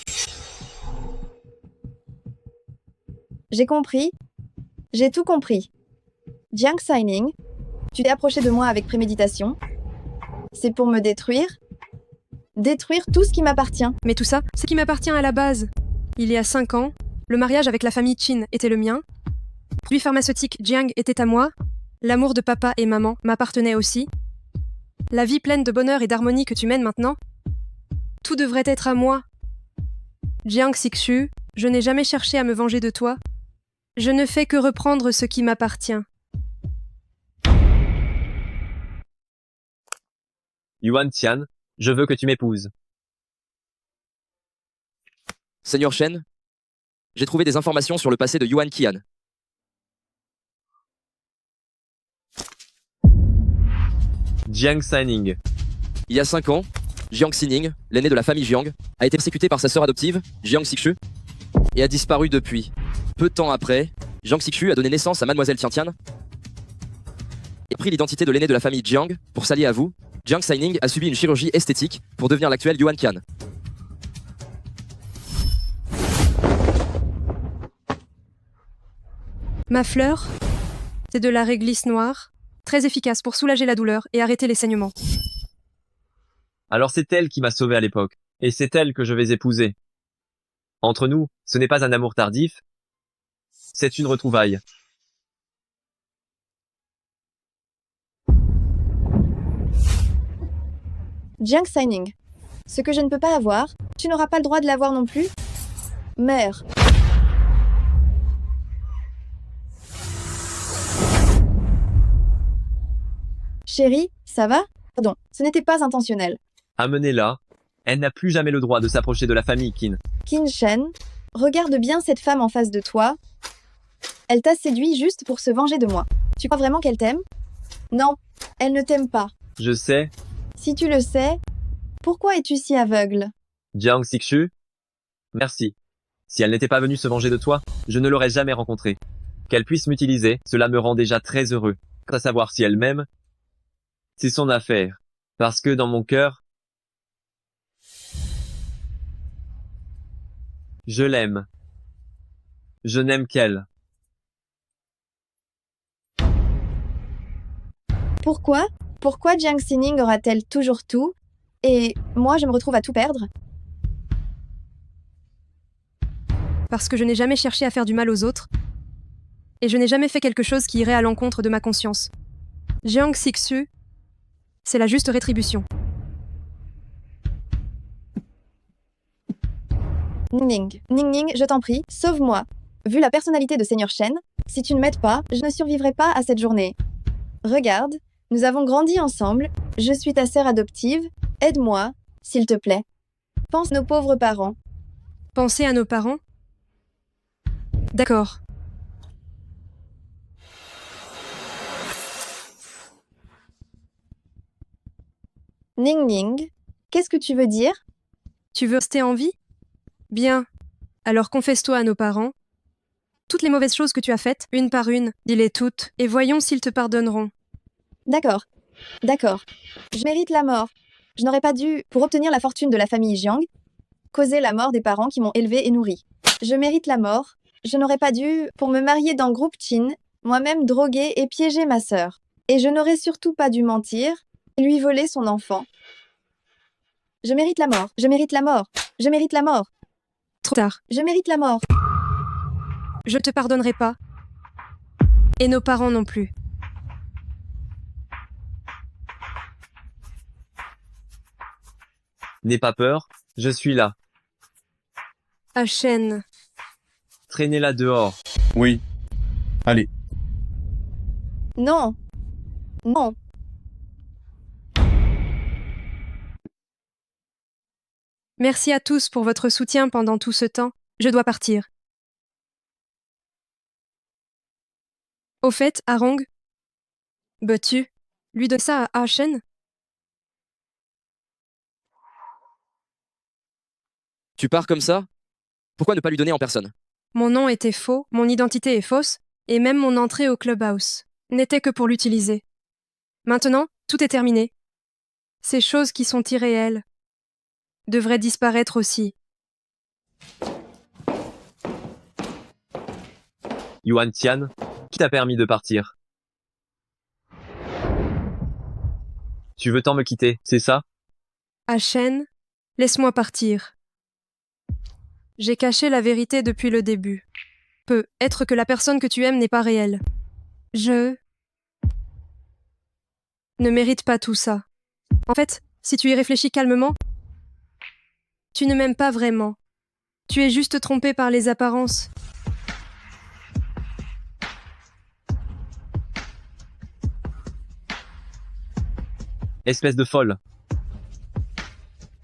J'ai compris. J'ai tout compris. Jiang Xining, tu t'es approché de moi avec préméditation. C'est pour me détruire? Détruire tout ce qui m'appartient. Mais tout ça, c'est qui m'appartient à la base. Il y a 5 ans, le mariage avec la famille Qin était le mien. Le produit pharmaceutique Jiang était à moi. L'amour de papa et maman m'appartenait aussi. La vie pleine de bonheur et d'harmonie que tu mènes maintenant, tout devrait être à moi. Jiang Xixu, je n'ai jamais cherché à me venger de toi. Je ne fais que reprendre ce qui m'appartient. Yuan Tian, je veux que tu m'épouses. Seigneur Shen, j'ai trouvé des informations sur le passé de Yuan Qian. Jiang Shining. Il y a 5 ans, Jiang Xining, l'aîné de la famille Jiang, a été persécuté par sa sœur adoptive, Jiang Xixu, et a disparu depuis. Peu de temps après, Jiang Xixu a donné naissance à Mademoiselle Tiantian et pris l'identité de l'aîné de la famille Jiang pour s'allier à vous. Jiang Shining a subi une chirurgie esthétique pour devenir l'actuel Yuan Qian. Ma fleur, c'est de la réglisse noire, très efficace pour soulager la douleur et arrêter les saignements. Alors c'est elle qui m'a sauvé à l'époque, et c'est elle que je vais épouser. Entre nous, ce n'est pas un amour tardif, c'est une retrouvaille. Jiang Shining. Ce que je ne peux pas avoir, tu n'auras pas le droit de l'avoir non plus. Mère. Chérie, ça va? Pardon, ce n'était pas intentionnel. Amenez-la, elle n'a plus jamais le droit de s'approcher de la famille Qin. Qin Shen, regarde bien cette femme en face de toi. Elle t'a séduit juste pour se venger de moi. Tu crois vraiment qu'elle t'aime? Non, elle ne t'aime pas. Je sais, Si tu le sais, pourquoi es-tu si aveugle? Jiang Xixu. Merci. Si elle n'était pas venue se venger de toi, je ne l'aurais jamais rencontrée. Qu'elle puisse m'utiliser, cela me rend déjà très heureux. Quant à savoir si elle m'aime, c'est son affaire. Parce que dans mon cœur, je l'aime. Je n'aime qu'elle. Pourquoi? Pourquoi Jiang Xining aura-t-elle toujours tout? Et moi, je me retrouve à tout perdre? Parce que je n'ai jamais cherché à faire du mal aux autres, et je n'ai jamais fait quelque chose qui irait à l'encontre de ma conscience. Jiang Xixu, c'est la juste rétribution. Ning Ning, je t'en prie, sauve-moi. Vu la personnalité de Seigneur Shen, si tu ne m'aides pas, je ne survivrai pas à cette journée. Regarde, nous avons grandi ensemble, je suis ta sœur adoptive, aide-moi, s'il te plaît. Pense à nos pauvres parents. Pensez à nos parents? D'accord. Ning, qu'est-ce que tu veux dire? Tu veux rester en vie? Bien. Alors confesse-toi à nos parents. Toutes les mauvaises choses que tu as faites, une par une, dis-les toutes, et voyons s'ils te pardonneront. D'accord. D'accord. Je mérite la mort. Je n'aurais pas dû, pour obtenir la fortune de la famille Jiang, causer la mort des parents qui m'ont élevé et nourri. Je mérite la mort. Je n'aurais pas dû, pour me marier dans le groupe Qin, moi-même droguer et piéger ma sœur. Et je n'aurais surtout pas dû mentir et lui voler son enfant. Je mérite la mort. Je mérite la mort. Je mérite la mort. Trop tard. Je mérite la mort. Je te pardonnerai pas. Et nos parents non plus. N'aie pas peur, je suis là. Shen. Traînez-la dehors. Oui. Allez. Non. Non. Merci à tous pour votre soutien pendant tout ce temps. Je dois partir. Au fait, Arong, tu lui donnes ça à Shen? Tu pars comme ça? Pourquoi ne pas lui donner en personne? Mon nom était faux, mon identité est fausse, et même mon entrée au clubhouse n'était que pour l'utiliser. Maintenant, tout est terminé. Ces choses qui sont irréelles devraient disparaître aussi. Yuan Tian, qui t'a permis de partir? Tu veux tant me quitter, c'est ça? Shen, laisse-moi partir. J'ai caché la vérité depuis le début. Peut être que la personne que tu aimes n'est pas réelle. Je ne mérite pas tout ça. En fait, si tu y réfléchis calmement, tu ne m'aimes pas vraiment. Tu es juste trompé par les apparences. Espèce de folle.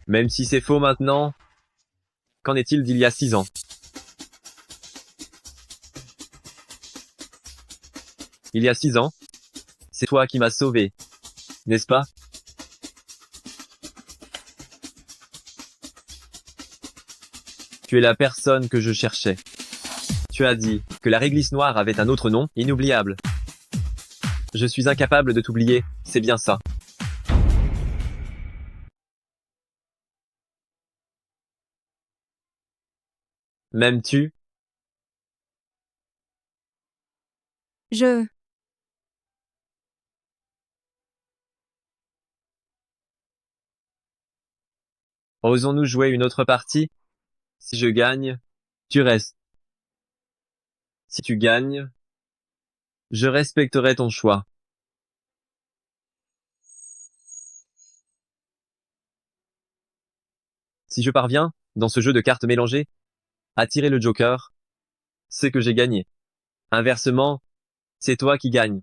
Même si c'est faux maintenant, qu'en est-il d'il y a 6 ans? Il y a 6 ans, c'est toi qui m'as sauvé. n'est-ce pas? Tu es la personne que je cherchais. Tu as dit que la réglisse noire avait un autre nom, inoubliable. Je suis incapable de t'oublier, c'est bien ça. M'aimes-tu? Je... Osons-nous jouer une autre partie? Si je gagne, tu restes. Si tu gagnes, je respecterai ton choix. Si je parviens, dans ce jeu de cartes mélangées, à tirer le joker, c'est que j'ai gagné. Inversement, c'est toi qui gagnes.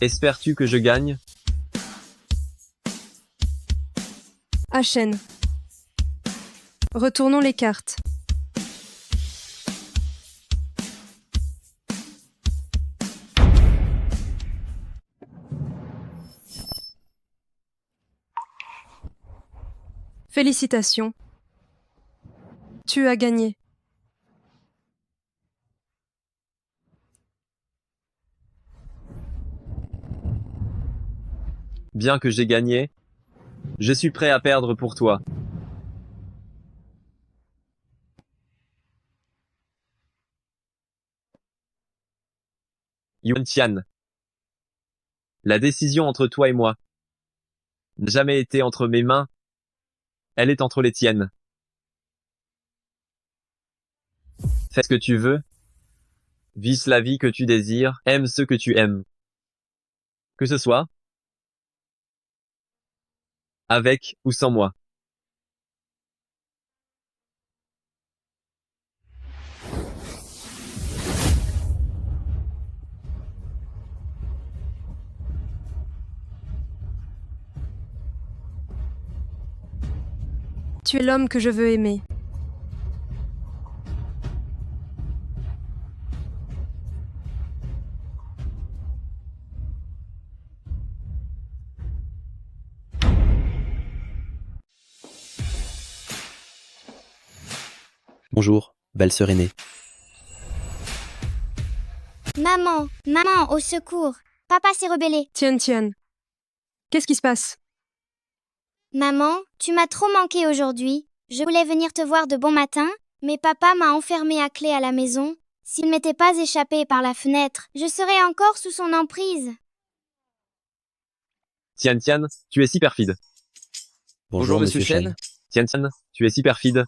Espères-tu que je gagne? Achen. Retournons les cartes. Félicitations. Tu as gagné. Bien que j'ai gagné, je suis prêt à perdre pour toi. Yuan Tian. La décision entre toi et moi n'a jamais été entre mes mains, elle est entre les tiennes. Fais ce que tu veux, vis la vie que tu désires, aime ce que tu aimes. Que ce soit avec ou sans moi. Tu es l'homme que je veux aimer. Bonjour, belle sœur aînée. Maman, maman, au secours. Papa s'est rebellé. Tian. Qu'est-ce qui se passe? Maman, tu m'as trop manqué aujourd'hui. Je voulais venir te voir de bon matin, mais papa m'a enfermé à clé à la maison. S'il ne m'était pas échappé par la fenêtre, je serais encore sous son emprise. Tian, tu es si perfide. Bonjour, monsieur Shen. Tian, tu es si perfide.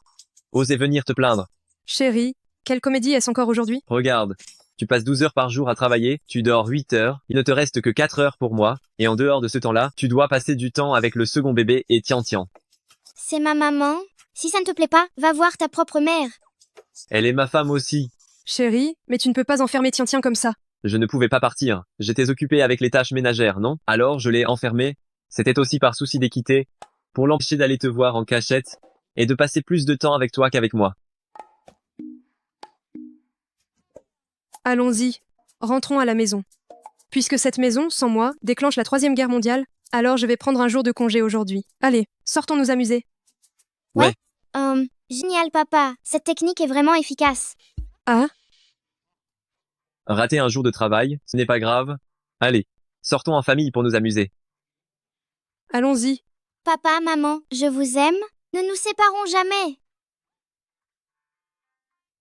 Osez venir te plaindre. Chérie, quelle comédie est-ce encore aujourd'hui? Regarde, tu passes 12 heures par jour à travailler, tu dors 8 heures, il ne te reste que 4 heures pour moi, et en dehors de ce temps-là, tu dois passer du temps avec le second bébé et Tian. C'est ma maman. Si ça ne te plaît pas, va voir ta propre mère. Elle est ma femme aussi. Chérie, mais tu ne peux pas enfermer Tian comme ça. Je ne pouvais pas partir. J'étais occupé avec les tâches ménagères, non? Alors je l'ai enfermé. C'était aussi par souci d'équité, pour l'empêcher d'aller te voir en cachette, et de passer plus de temps avec toi qu'avec moi. Allons-y, rentrons à la maison. Puisque cette maison, sans moi, déclenche la 3e guerre mondiale, alors je vais prendre un jour de congé aujourd'hui. Allez, sortons nous amuser. Ouais. Génial papa, cette technique est vraiment efficace. Ah? Rater un jour de travail, ce n'est pas grave. Allez, sortons en famille pour nous amuser. Allons-y. Papa, maman, je vous aime. Ne nous séparons jamais.